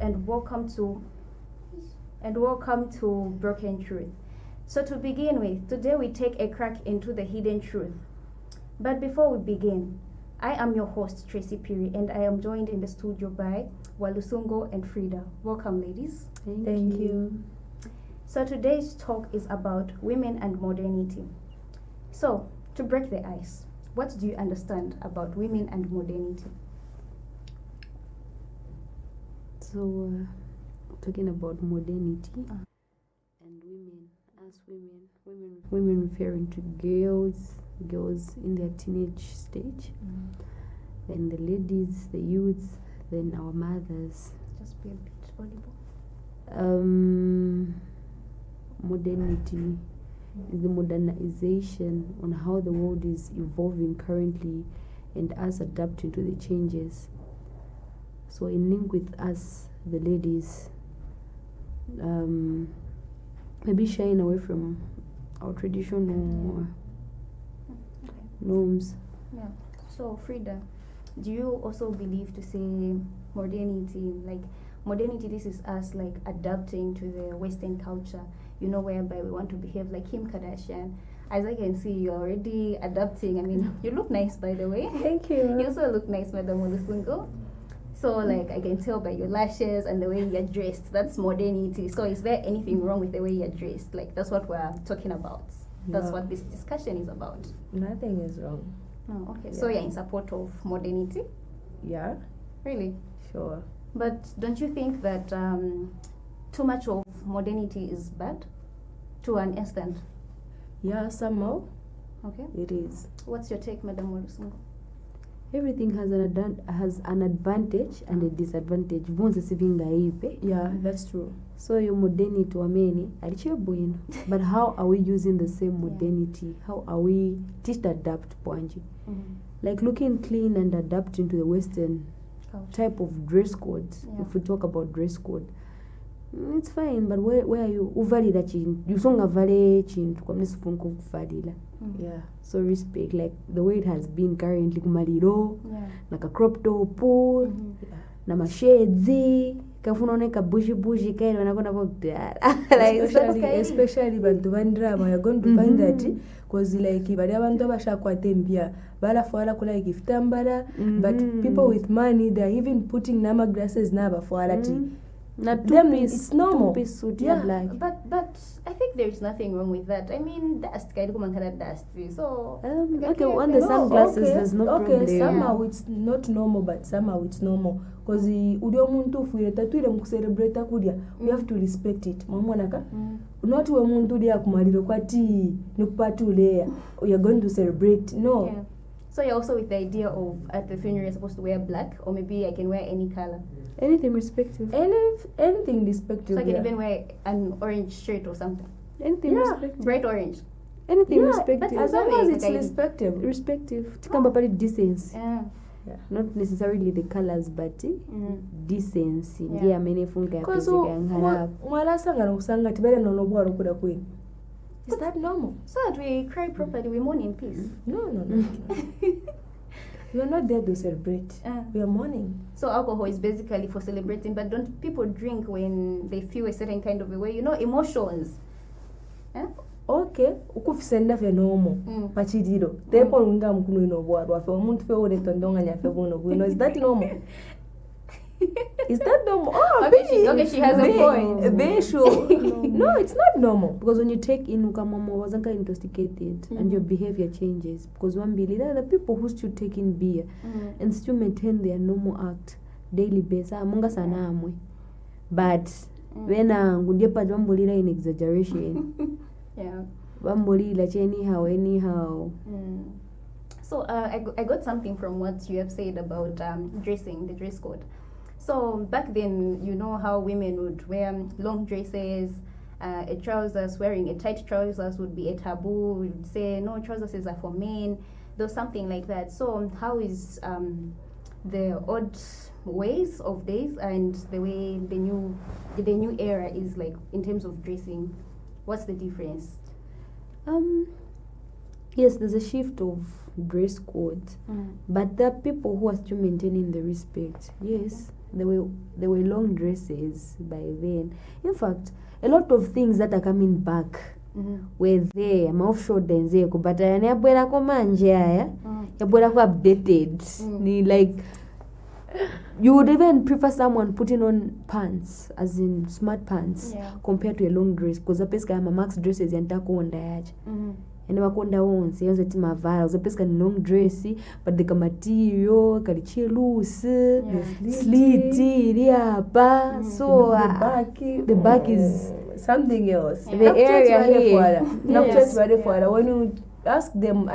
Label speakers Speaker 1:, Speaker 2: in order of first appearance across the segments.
Speaker 1: and welcome to Broken Truth. So to begin with, today we take a crack into the hidden truth. But before we begin, I am your host Tracy Piri, and I am joined in the studio by Walusungo and Frida. Welcome, ladies.
Speaker 2: Thank you.
Speaker 1: So today's talk is about women and modernity. So, to break the ice, what do you understand about women and modernity?
Speaker 2: So, talking about modernity and women, as women referring to girls in their teenage stage, then the ladies, the youths, then our mothers.
Speaker 1: Just be a bit audible.
Speaker 2: Modernity is the modernization on how the world is evolving currently and us adapting to the changes. So in link with us, the ladies, maybe shying away from our traditional norms.
Speaker 1: Yeah. So Frida, do you also believe to say modernity, modernity, this is us like adapting to the Western culture, whereby we want to behave like Kim Kardashian. As I can see, you're already adapting. I mean, you look nice, by the way.
Speaker 2: Thank you.
Speaker 1: You also look nice, Madam Olusungo. So, I can tell by your lashes and the way you're dressed, that's modernity. So, is there anything wrong with the way you're dressed? That's what we're talking about. That's what this discussion is about.
Speaker 2: Nothing is wrong.
Speaker 1: Oh, okay.
Speaker 2: Yeah.
Speaker 1: So, you're in support of modernity?
Speaker 2: Yeah.
Speaker 1: Really?
Speaker 2: Sure.
Speaker 1: But don't you think that too much of modernity is bad? To an extent?
Speaker 2: Yeah, somehow.
Speaker 1: Okay.
Speaker 2: It is.
Speaker 1: What's your take, Madam Olusungo?
Speaker 2: Everything has an advantage and a disadvantage.
Speaker 3: Yeah, that's true.
Speaker 2: So your modernity wameni alichebwino. But how are we using the same modernity? How are we just adapt Pwanji? Like looking clean and adapting to the Western type of dress code.
Speaker 1: Yeah.
Speaker 2: If we talk about dress code, it's fine, but where are you? Uvalida chintu. You songa vale chintu. Kwa mnesifunku kuvalila.
Speaker 3: Yeah.
Speaker 2: So respect, like the way it has been currently kumaliro, like a crop top, na mashedzi, kafunaoneka bushi kaile wanakona bogdala.
Speaker 3: Especially bantu bandrama, you're going to find that because like bali abantu abashakwate mpya balafwala kula ikifutambala, but people with money, they're even putting nama glasses nabafwala ti.
Speaker 2: Not
Speaker 3: it's normal.
Speaker 2: Two-piece suit,
Speaker 1: Yeah, but I think there's nothing wrong with that. I mean, dust, so
Speaker 2: okay, on the sunglasses, there's no problem.
Speaker 3: Okay, somehow it's not normal, but somehow it's normal. Because udio muntu ufuyire tatuire mukucelebrate kudya, we have to respect it. Mwamonaka? Not we muntu dia kumaliro kwati nikupatule, we are going to celebrate. No.
Speaker 1: Yeah. So you're also with the idea of at the funeral you're supposed to wear black, or maybe I can wear any color.
Speaker 2: Anything respective.
Speaker 3: Anything respective.
Speaker 1: So I can even wear an orange shirt or something.
Speaker 2: Anything respective.
Speaker 1: Bright orange.
Speaker 2: Anything
Speaker 3: Yeah,
Speaker 2: respective.
Speaker 3: but as long as it's respective.
Speaker 2: Respective. Tikamba pali decency.
Speaker 1: Yeah.
Speaker 2: Not necessarily the colors, but decency.
Speaker 1: Yeah.
Speaker 2: Ndiye amenefunga ya pezeka ngala.
Speaker 3: Mwala sanga nokusanga tibele nonobwa rukuda kwini. Is that normal?
Speaker 1: So that we cry properly, we mourn in peace.
Speaker 3: No. We are not there to celebrate. We are mourning.
Speaker 1: So alcohol is basically for celebrating, but don't people drink when they feel a certain kind of a way? Emotions.
Speaker 3: Okay, ukufisenda fe normal. Pachidiro. Tepo lunga mkuno inobwa rwa fe omuntu fe ore tondonga nya fe bono gwino. Is that normal? Is that normal? Oh,
Speaker 1: okay, she has a point.
Speaker 3: No, it's not normal.
Speaker 2: Because when you take in ukamama wasn't intoxicated and your behavior changes. Because one believe there are the people who still take in beer and still maintain their normal act daily basis. Munga sana amwe. But when ngudiepa bambulira in exaggeration.
Speaker 1: Yeah.
Speaker 2: Bambulira anyhow.
Speaker 1: So I got something from what you have said about dressing, the dress code. So back then, you know how women would wear long dresses, a trousers, wearing a tight trousers would be a taboo. We would say no, trousers are for men. There was something like that. So how is the old ways of days and the way the new era is like in terms of dressing? What's the difference?
Speaker 2: Yes, there's a shift of dress code, but there are people who are still maintaining the respect. Yes, there were long dresses by then. In fact, a lot of things that are coming back were there. Offshore nzeko, but ayani yabwerako manje aya yabwerako updated. Ni like you would even prefer someone putting on pants, as in smart pants, compared to a long dress, because zapeska ama max dresses yantakonda yacha. And wakonda wonse yonse timavara uzapeska ni long dress but the material kali loose, slitty iri apa, so the back is
Speaker 3: something else.
Speaker 2: The area here.
Speaker 3: When you ask them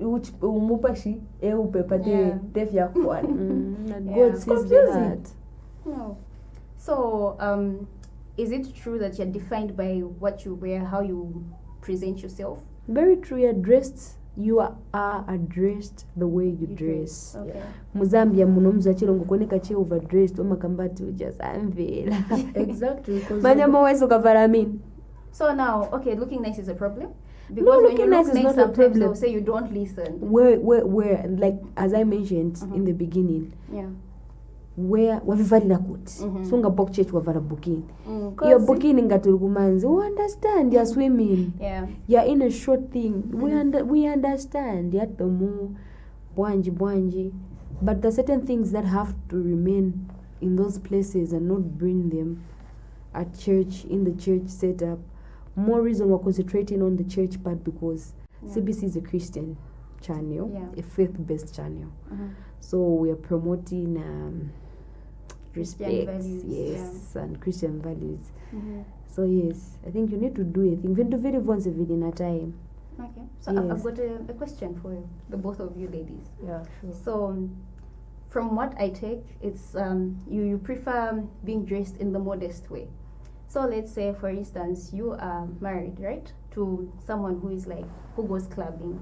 Speaker 3: which umupashi upepate tefya kwani.
Speaker 2: God sees the heart.
Speaker 1: No. So is it true that you're defined by what you wear, how you present yourself?
Speaker 2: Very true. You are addressed the way you dress.
Speaker 1: Okay.
Speaker 2: Muzambia munomza chilongo koneka che overdressed omakambati ujasamvela.
Speaker 3: Exactly.
Speaker 2: Manyama weso kavara mean.
Speaker 1: So now, okay, looking nice is a problem? Because
Speaker 2: No,
Speaker 1: when
Speaker 2: looking
Speaker 1: you look
Speaker 2: nice is
Speaker 1: nice,
Speaker 2: not a
Speaker 1: sometimes
Speaker 2: problem.
Speaker 1: they'll say you don't listen.
Speaker 2: Where like as I mentioned in the beginning,
Speaker 1: Yeah.
Speaker 2: where wavivalira kuti sunga box church wavala booking. Your
Speaker 1: Cause
Speaker 2: booking ngaturi kumanzi. We understand you're swimming.
Speaker 1: yeah.
Speaker 2: You're in a short thing. We understand. Yet the more bwanji. But there are certain things that have to remain in those places and not bring them at church, in the church setup. More reason we're concentrating on the church part because CBC is a Christian channel, a faith-based channel. So we are promoting respect,
Speaker 1: values,
Speaker 2: and Christian values. So yes, I think you need to do it. Even do very once a video in a time.
Speaker 1: Okay. So
Speaker 2: Yes.
Speaker 1: I've got a question for you, the both of you ladies.
Speaker 3: Yeah, sure.
Speaker 1: So from what I take, it's you prefer being dressed in the modest way. So let's say, for instance, you are married, right, to someone who goes clubbing.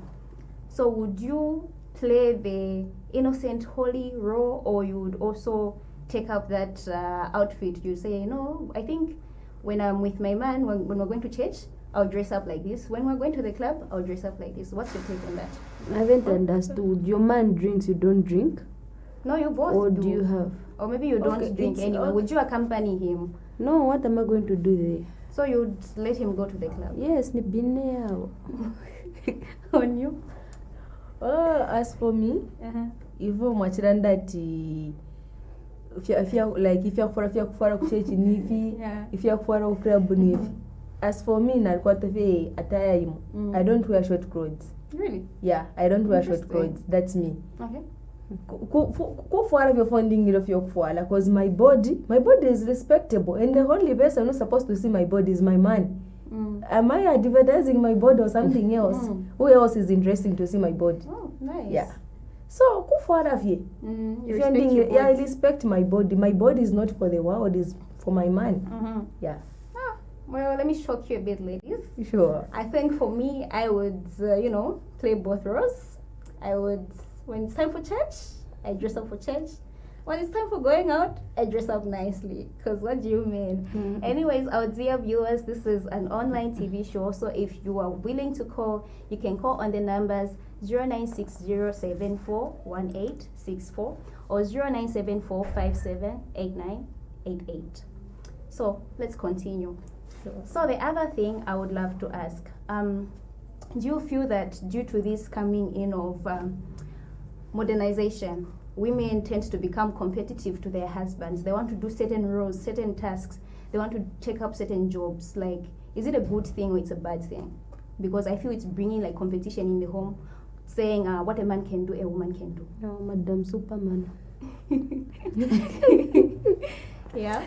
Speaker 1: So would you play the innocent, holy role, or you would also take up that outfit? You say, I think when I'm with my man, when we're going to church, I'll dress up like this. When we're going to the club, I'll dress up like this. What's your take on that?
Speaker 2: I haven't understood. Your man drinks, you don't drink?
Speaker 1: No, you both
Speaker 2: Or
Speaker 1: do.
Speaker 2: do you have?
Speaker 1: Or maybe you don't drink anyway.
Speaker 3: okay.
Speaker 1: Would you accompany him?
Speaker 2: No, what am I going to do there?
Speaker 1: So you'd let him go to the club?
Speaker 2: Yes, ni bineo.
Speaker 1: On you?
Speaker 3: As for me, hivyo mwachiranda ati if you kufara kuchechi nifi, if you kufara ukrabu nifi. As for me, nalikuwa tefe ataya imo. I don't wear short clothes.
Speaker 1: Really?
Speaker 3: Yeah, I don't wear short clothes. That's me.
Speaker 1: Okay.
Speaker 3: Kufuara vyo funding ilo vyo kufuara, cause my body is respectable, and the only person who's supposed to see my body is my man. Am I advertising my body or something else? Who else is interesting to see my body?
Speaker 1: Oh, nice.
Speaker 3: Yeah. So kufuara vye. I respect my body. My body is not for the world, it's for my man. Yeah.
Speaker 1: Well, let me shock you a bit, ladies.
Speaker 3: Sure.
Speaker 1: I think for me, I would, play both roles. I would, when it's time for church, I dress up for church. When it's time for going out, I dress up nicely. Because what do you mean? Anyways, our dear viewers, this is an online TV show. So if you are willing to call, you can call on the numbers 0960741864 or 0974578988. So let's continue. So the other thing I would love to ask, do you feel that due to this coming in of modernization, women tend to become competitive to their husbands? They want to do certain roles, certain tasks. They want to take up certain jobs. Like, is it a good thing or it's a bad thing? Because I feel it's bringing like competition in the home, saying what a man can do, a woman can do.
Speaker 2: No, Madam Superman.
Speaker 1: Yeah.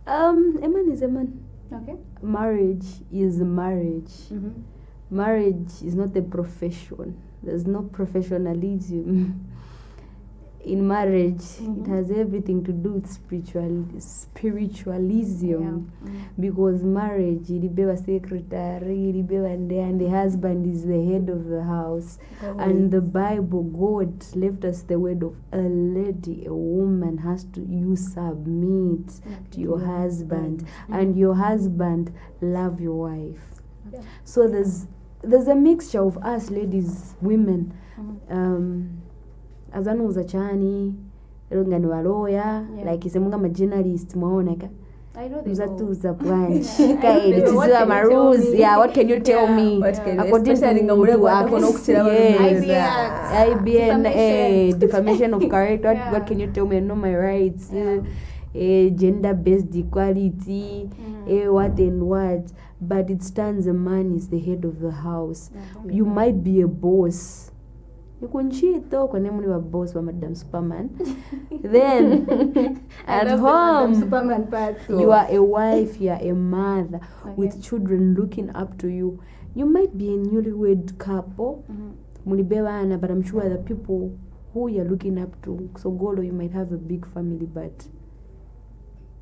Speaker 2: A man is a man.
Speaker 1: Okay.
Speaker 2: Marriage is marriage. Marriage is not a profession. There's no professionalism in marriage. It has everything to do with spiritualism. Because marriage, ilibewa secretary, ilibewa and the husband is the head of the house. And the Bible, God left us the word of a lady, a woman you submit to your husband, and your husband love your wife. So there's a mixture of us ladies, women. Azanu Zachani, nga ni lawyer like semunga ma journalist mwaoneka
Speaker 1: I know they
Speaker 2: mzatuza branch
Speaker 1: Yeah.
Speaker 2: kae
Speaker 1: What
Speaker 2: tiziwa
Speaker 1: can
Speaker 2: ma
Speaker 1: you tell
Speaker 2: rules
Speaker 1: me?
Speaker 2: yeah what can you tell
Speaker 1: Yeah.
Speaker 2: me
Speaker 3: What can you-
Speaker 2: according
Speaker 3: especially nga
Speaker 2: to
Speaker 3: mulego
Speaker 2: acts,
Speaker 3: atakono okuchira abantu
Speaker 2: yes.
Speaker 3: neza.
Speaker 2: IBN defamation of character
Speaker 1: Yeah.
Speaker 2: what can you tell me I know my rights
Speaker 1: Yeah.
Speaker 2: gender based equality what and what but it stands a man is the head of the house you might be a boss ikunchito kone muli wa boss wa Madam Superman then
Speaker 1: I
Speaker 2: at
Speaker 1: love the Madam
Speaker 2: home
Speaker 1: Superman part.
Speaker 2: you are a wife you are a mother
Speaker 1: Okay.
Speaker 2: with children looking up to you you might be a newlywed couple mulibe bana but I'm sure the people who you're looking up to so golo you might have a big family but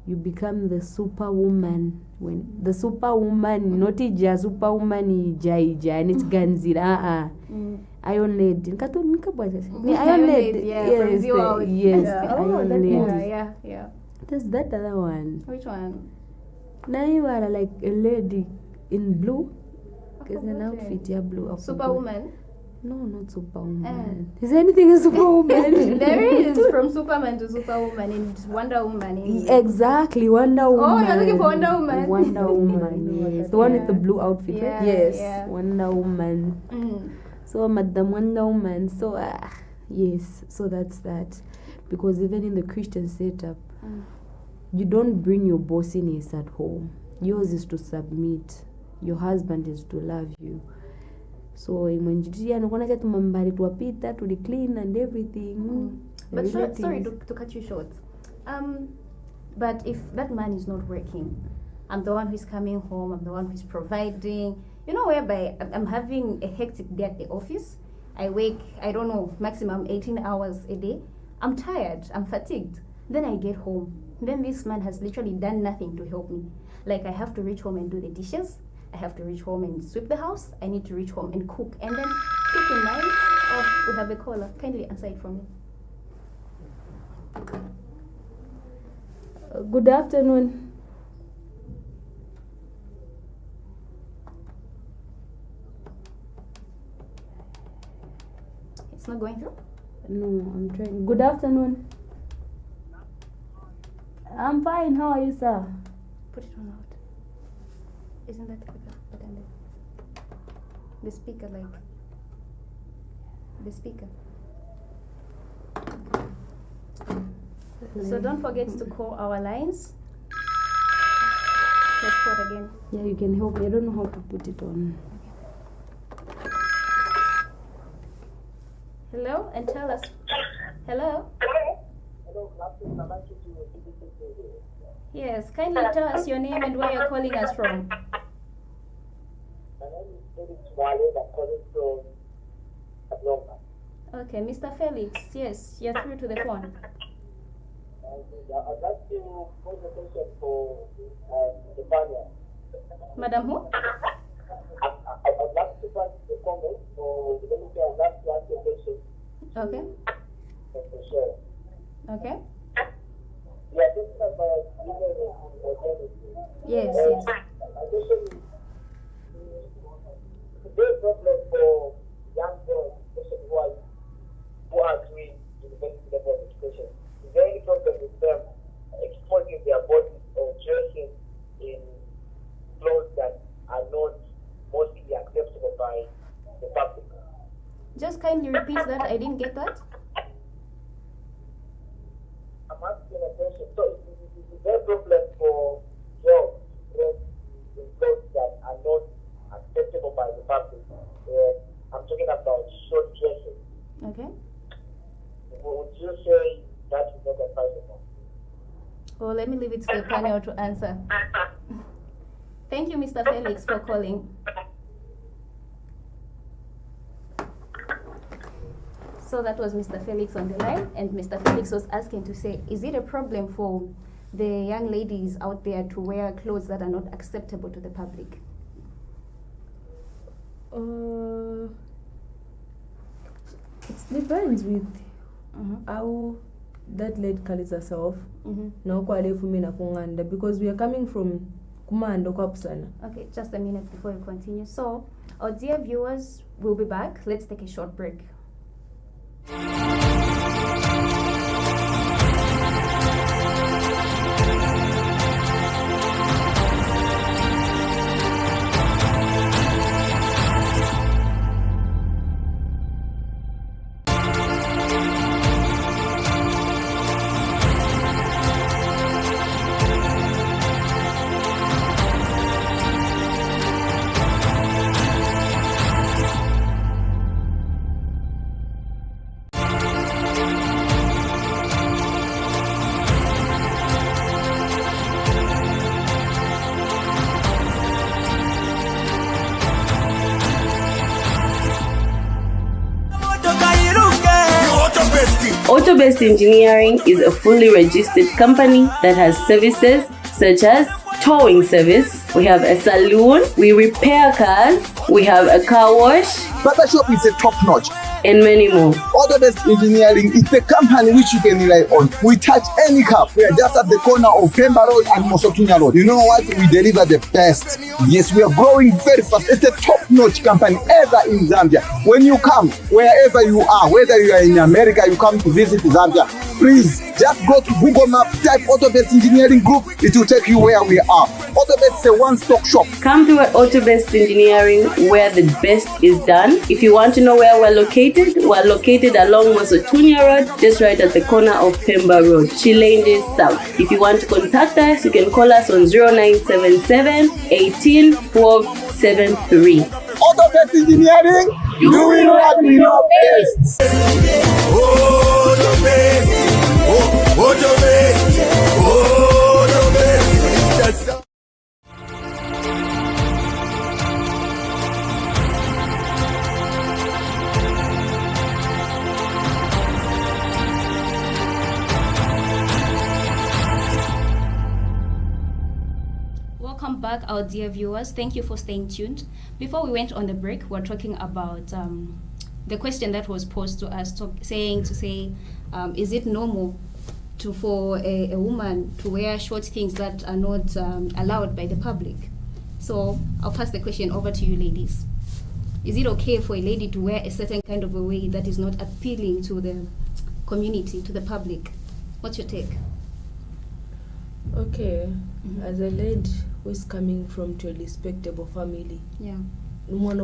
Speaker 2: you become the superwoman when the superwoman not ija superwoman ija and it's ganzira iron lady nikabwaza ni iron lady
Speaker 1: Yeah, from Zero Out.
Speaker 2: yes
Speaker 3: Yeah.
Speaker 2: iron
Speaker 3: Oh, that
Speaker 2: lady
Speaker 1: Yeah.
Speaker 2: there's that other one
Speaker 1: Which one?
Speaker 2: now you are like a lady in blue there's an
Speaker 1: forgot
Speaker 2: outfit yeah blue I forgot.
Speaker 1: Superwoman.
Speaker 2: no not superwoman is there anything a superwoman
Speaker 1: There is from Superman to Superwoman and Wonder Woman. In
Speaker 2: exactly Wonder Woman
Speaker 1: you're looking for Wonder Woman?
Speaker 2: Wonder Woman yes the one with the blue outfit
Speaker 1: Yeah,
Speaker 2: right?
Speaker 3: Yes.
Speaker 1: Yeah.
Speaker 2: Wonder Woman so Madam Wonder Woman so yes so that's that because even in the Christian setup you don't bring your bossiness at home yours is to submit your husband is to love you so imwenjitia nikuona cha tumambali tuwapita tuli clean and everything The
Speaker 1: But sorry
Speaker 2: relatives.
Speaker 1: to cut you short. But if that man is not working, I'm the one who's coming home, I'm the one who's providing, you know, whereby I'm having a hectic day at the office. I work, I don't know, maximum 18 hours a day. I'm tired, I'm fatigued. Then I get home. Then this man has literally done nothing to help me. Like I have to reach home and do the dishes. I have to reach home and sweep the house. I need to reach home and cook. And then cooking nights. Oh, we have a caller. Kindly answer it for me.
Speaker 2: Good afternoon.
Speaker 1: It's not going through?
Speaker 2: No, I'm trying. Good afternoon. I'm fine. How are you, sir?
Speaker 1: Put it on loud. Isn't that quicker? But then the speaker, like the speaker. So don't forget to call our lines. Let's call again.
Speaker 2: Yeah, you can help me. I don't know how to put it on.
Speaker 1: Hello, and tell us. Hello. Yes, kindly tell us your name and where you're calling us from.
Speaker 4: My name is Felix Wale, I'm calling from Atlanta.
Speaker 1: Okay, Mr. Felix. Yes, you're through to the phone.
Speaker 4: I'd like to pose a question for the panel.
Speaker 1: Madam who?
Speaker 4: I'd like to pass the comment, or let me say, I'd like to ask a question
Speaker 1: Okay.
Speaker 4: for sure.
Speaker 1: Okay.
Speaker 4: We are talking about women and modernity.
Speaker 1: Yes,
Speaker 4: And
Speaker 1: yes.
Speaker 4: my question is there a problem for young girls, especially who are doing university level of education? Is there any problem with them exposing their bodies or dressing in clothes that are not mostly acceptable by the public?
Speaker 1: Just kindly repeat that. I didn't get that.
Speaker 4: I'm asking a question. So, is there a problem for girls dress in clothes that are not acceptable by the public? I'm talking about short dresses.
Speaker 1: Okay.
Speaker 4: Would you say that is not advisable?
Speaker 1: Well, let me leave it to the panel to answer. Thank you, Mr. Felix, for calling. So that was Mr. Felix on the line, and Mr. Felix was asking to say, is it a problem for the young ladies out there to wear clothes that are not acceptable to the public?
Speaker 3: It depends with how that lady carries herself na uko alefu na kunganda because we are coming from kumanda kwa pusana.
Speaker 1: Okay, just a minute before we continue. So, our dear viewers, we'll be back. Let's take a short break.
Speaker 5: Auto-Based Engineering is a fully registered company that has services such as towing service, we have a saloon, we repair cars, we have a car wash,
Speaker 6: Barbershop is a top notch.
Speaker 5: and many more.
Speaker 6: Auto-Based Engineering is the company which you can rely on. We touch any car. We are just at the corner of Pemba Road and Mosotunya Road. You know what? We deliver the best. Yes, we are growing very fast. It's a top-notch company ever in Zambia. When you come, wherever you are, whether you are in America, you come to visit Zambia, please just go to Google Map, type Auto-Based Engineering Group. It will take you where we are. Auto-Based is a one-stop shop.
Speaker 5: Come to Auto-Based Engineering where the best is done. If you want to know where we're located along Mosotunya Road, just right at the corner of Pemba Road, Chilenge South. If you want to contact us, you can call us on 0977 18 12 73.
Speaker 6: Auto-Based Engineering, doing what we know best.
Speaker 1: Welcome back, our dear viewers. Thank you for staying tuned. Before we went on the break, we were talking about the question that was posed to us, is it normal for a woman to wear short things that are not allowed by the public? So I'll pass the question over to you, ladies. Is it okay for a lady to wear a certain kind of a way that is not appealing to the community, to the public? What's your take?
Speaker 3: Okay, as a lady who is coming from to a respectable family,
Speaker 1: Yeah.
Speaker 3: On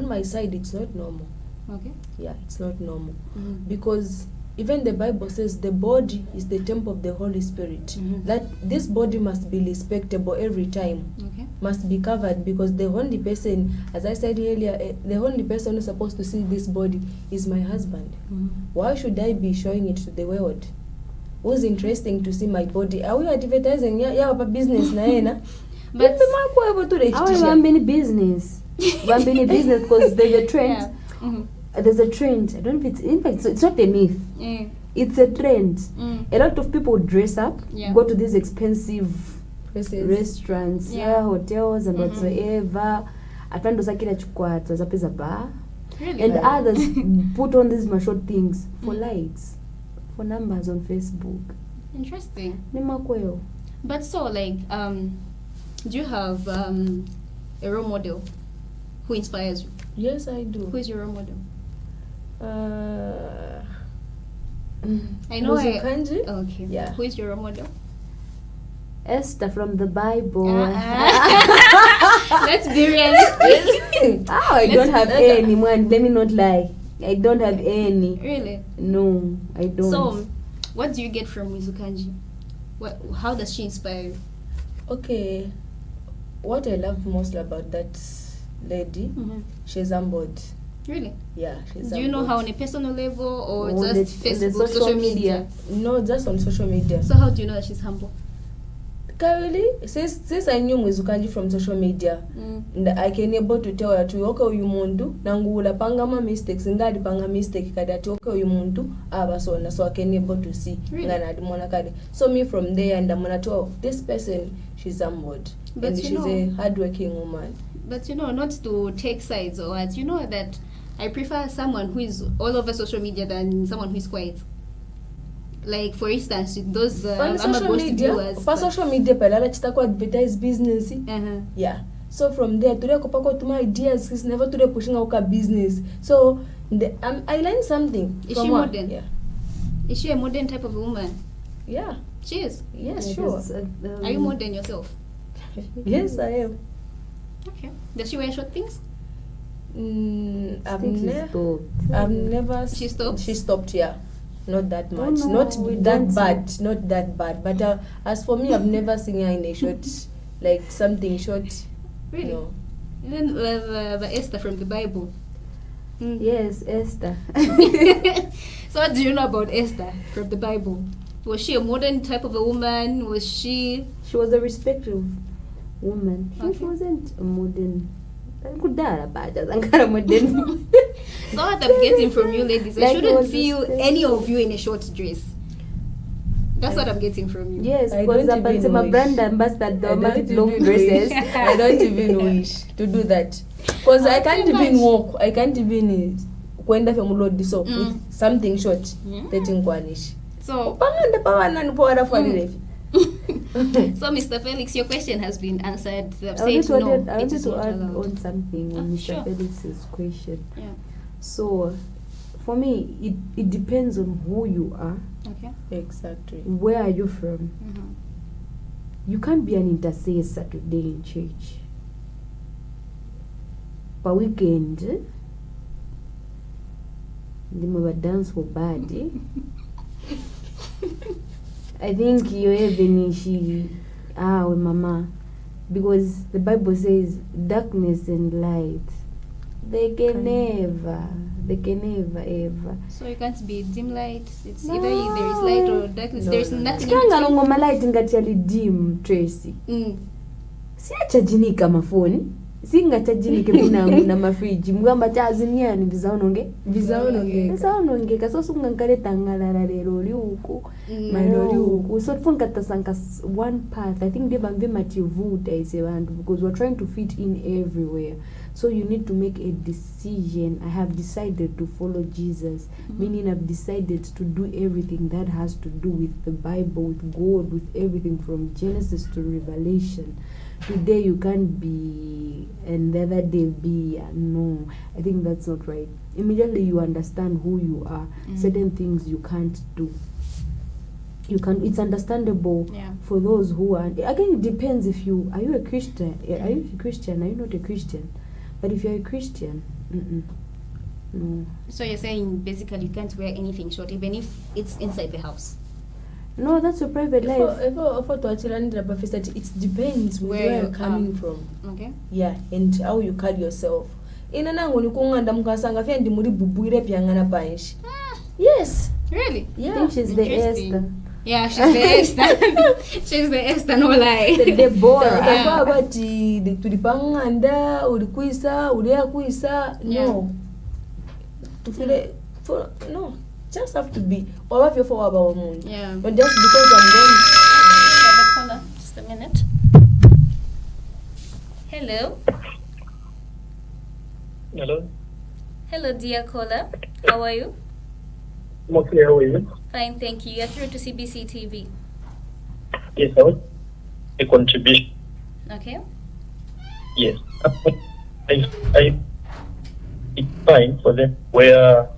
Speaker 3: my side, it's not normal.
Speaker 1: Okay.
Speaker 3: Yeah, it's not normal. Because even the Bible says the body is the temple of the Holy Spirit. That this body must be respectable every time.
Speaker 1: Okay.
Speaker 3: Must be covered, because the only person, as I said earlier, the only person who's supposed to see this body is my husband. Why should I be showing it to the world? Who's interesting to see my body? Are we advertising? Yeah, business na.
Speaker 1: But
Speaker 2: Bambini business. Bambini business, because there's a trend.
Speaker 1: Yeah.
Speaker 2: There's a trend. I don't know if it's, in fact, it's not a myth. It's a trend. A lot of people dress up, go to these expensive restaurants, hotels and whatsoever. Atandoza kila chukwato zapeza bar.
Speaker 1: Really?
Speaker 2: And others put on these short things for likes, for numbers on Facebook.
Speaker 1: Interesting.
Speaker 2: Nimakweo.
Speaker 1: But so, like, do you have a role model who inspires you?
Speaker 3: Yes, I do.
Speaker 1: Who is your role model? I know
Speaker 3: Kanji?
Speaker 1: Okay.
Speaker 3: Yeah.
Speaker 1: Who is your role model?
Speaker 2: Esther from the Bible.
Speaker 1: Let's be realistic.
Speaker 2: I don't have any, man. Let me not lie. I don't have any.
Speaker 1: Really?
Speaker 2: No, I don't.
Speaker 1: So, what do you get from Mizukanji? How does she inspire you?
Speaker 3: Okay, what I love most about that lady, she's humbled.
Speaker 1: Really?
Speaker 3: Yeah, she's
Speaker 1: Do you know how on a personal level or just Facebook, social media?
Speaker 3: No, just on social media.
Speaker 1: So how do you know that she's humble?
Speaker 3: Currently, since I knew Mwizukanji from social media, I can able to tell her to okay uyu muntu nangula pangama mistakes ngadi panga mistake kadi ati okay uyu muntu abasona, so I can able to see ngana adimona kadi. So me from there and I'm gonna tell this person she's humbled and she's a hardworking woman.
Speaker 1: But not to take sides or what, that I prefer someone who is all over social media than someone who is quiet. Like, for instance, those
Speaker 3: on social media,
Speaker 1: viewers,
Speaker 3: social media palala chitako advertise business. Yeah. So from there, today kopako tuma ideas is never today pushing out business. So I learned something.
Speaker 1: Is she modern?
Speaker 3: Yeah.
Speaker 1: Is she a modern type of woman?
Speaker 3: Yeah.
Speaker 1: She is.
Speaker 3: Yes, sure.
Speaker 1: Are you modern yourself?
Speaker 3: Yes, I am.
Speaker 1: Okay. Does she wear short things?
Speaker 3: I've never.
Speaker 1: She stopped.
Speaker 3: She stopped. Yeah. Not that much.
Speaker 2: no,
Speaker 3: Not that bad. Not that bad. But as for me, I've never seen her in a short, like something short.
Speaker 1: Really?
Speaker 3: No.
Speaker 1: Even the Esther from the Bible.
Speaker 2: Yes, Esther.
Speaker 1: So what do you know about Esther from the Bible? Was she a modern type of a woman? Was she...
Speaker 2: She was a respectful woman.
Speaker 1: Okay.
Speaker 2: She wasn't a modern kudala baja zankara modern.
Speaker 1: So what I'm getting from you ladies, I
Speaker 2: Like
Speaker 1: shouldn't
Speaker 2: what
Speaker 1: see
Speaker 2: you said.
Speaker 1: any of you in a short dress. That's what I'm getting from you.
Speaker 2: Yes,
Speaker 3: I
Speaker 2: because
Speaker 3: don't even
Speaker 2: my
Speaker 3: wish.
Speaker 2: brand ambassador
Speaker 3: I
Speaker 2: the
Speaker 3: don't
Speaker 2: long
Speaker 3: even
Speaker 2: dresses.
Speaker 3: wish. I don't even wish to do that because I can't
Speaker 1: so
Speaker 3: even
Speaker 1: much.
Speaker 3: walk. I can't even kwenda femulodi so with something short tetinkwanishi
Speaker 1: So
Speaker 3: panganda pavanani powarafanire
Speaker 1: so Mr. Felix, your question has been answered. They've
Speaker 2: I
Speaker 1: said no,
Speaker 2: wanted
Speaker 1: it is
Speaker 2: to
Speaker 1: not
Speaker 2: add
Speaker 1: allowed.
Speaker 2: on something on Mr.
Speaker 1: Sure.
Speaker 2: Felix's question.
Speaker 1: Yeah.
Speaker 2: So, for me, it depends on who you are.
Speaker 1: Okay.
Speaker 3: exactly.
Speaker 2: Where are you from?
Speaker 1: Mm-hmm.
Speaker 2: You can't be an intercessor today in church. Per weekend, the dance for body. I think you even with mama, because the Bible says darkness and light, they can never ever.
Speaker 1: So you can't be dim light. It's either there is light or darkness.
Speaker 3: No,
Speaker 1: There's
Speaker 3: no, no.
Speaker 1: nothing
Speaker 2: Sikanga
Speaker 1: in between.
Speaker 2: longo light ngati ali dim Tracy. Siachajinika mafoni. Singachajinike na mafriji. Mugamba chazimyani bizaonongeka so sungangale tangala lero liuku malori uku so tfuna katasanka one path. I think deba mve mativuta ise bantu because we're trying to fit in everywhere. So you need to make a decision. I have decided to follow Jesus, meaning I've decided to do everything that has to do with the Bible, with God, with everything from Genesis to Revelation. Today you can't be and the other day be. No, I think that's not right. Immediately you understand who you are. Certain things you can't do. You can. It's understandable for those who are. Again, it depends if you are you a Christian. Are you a Christian? Are you not a Christian? But if you're a Christian, no.
Speaker 1: So you're saying basically you can't wear anything short, even if it's inside the house.
Speaker 2: No, that's your private life.
Speaker 3: If it depends where you're coming from.
Speaker 1: Okay.
Speaker 3: Yeah, and how you carry yourself. Ina nangu nikunganda mukasanga fya ndi muri bubwire pyangana panshi. Yes.
Speaker 1: Really?
Speaker 2: I
Speaker 3: Yeah.
Speaker 2: think she's the
Speaker 1: Interesting.
Speaker 2: Esther.
Speaker 1: Yeah, she's the Esther. She's the Esther, no lie.
Speaker 2: The Deborah.
Speaker 3: Takwa bati tulipanganda ulikuisa uliakuisa no. Tufile for no. Just have to be wabafyo for waba omuntu.
Speaker 1: Yeah.
Speaker 3: But just because I'm going
Speaker 1: Have a caller. Just a minute. Hello.
Speaker 4: Hello.
Speaker 1: Hello, dear caller. How are you?
Speaker 4: I'm okay, how are you?
Speaker 1: Fine, thank you. You're through to CBC TV.
Speaker 4: Yes, I want a contribution.
Speaker 1: Okay.
Speaker 4: Yes. I it's fine for them wear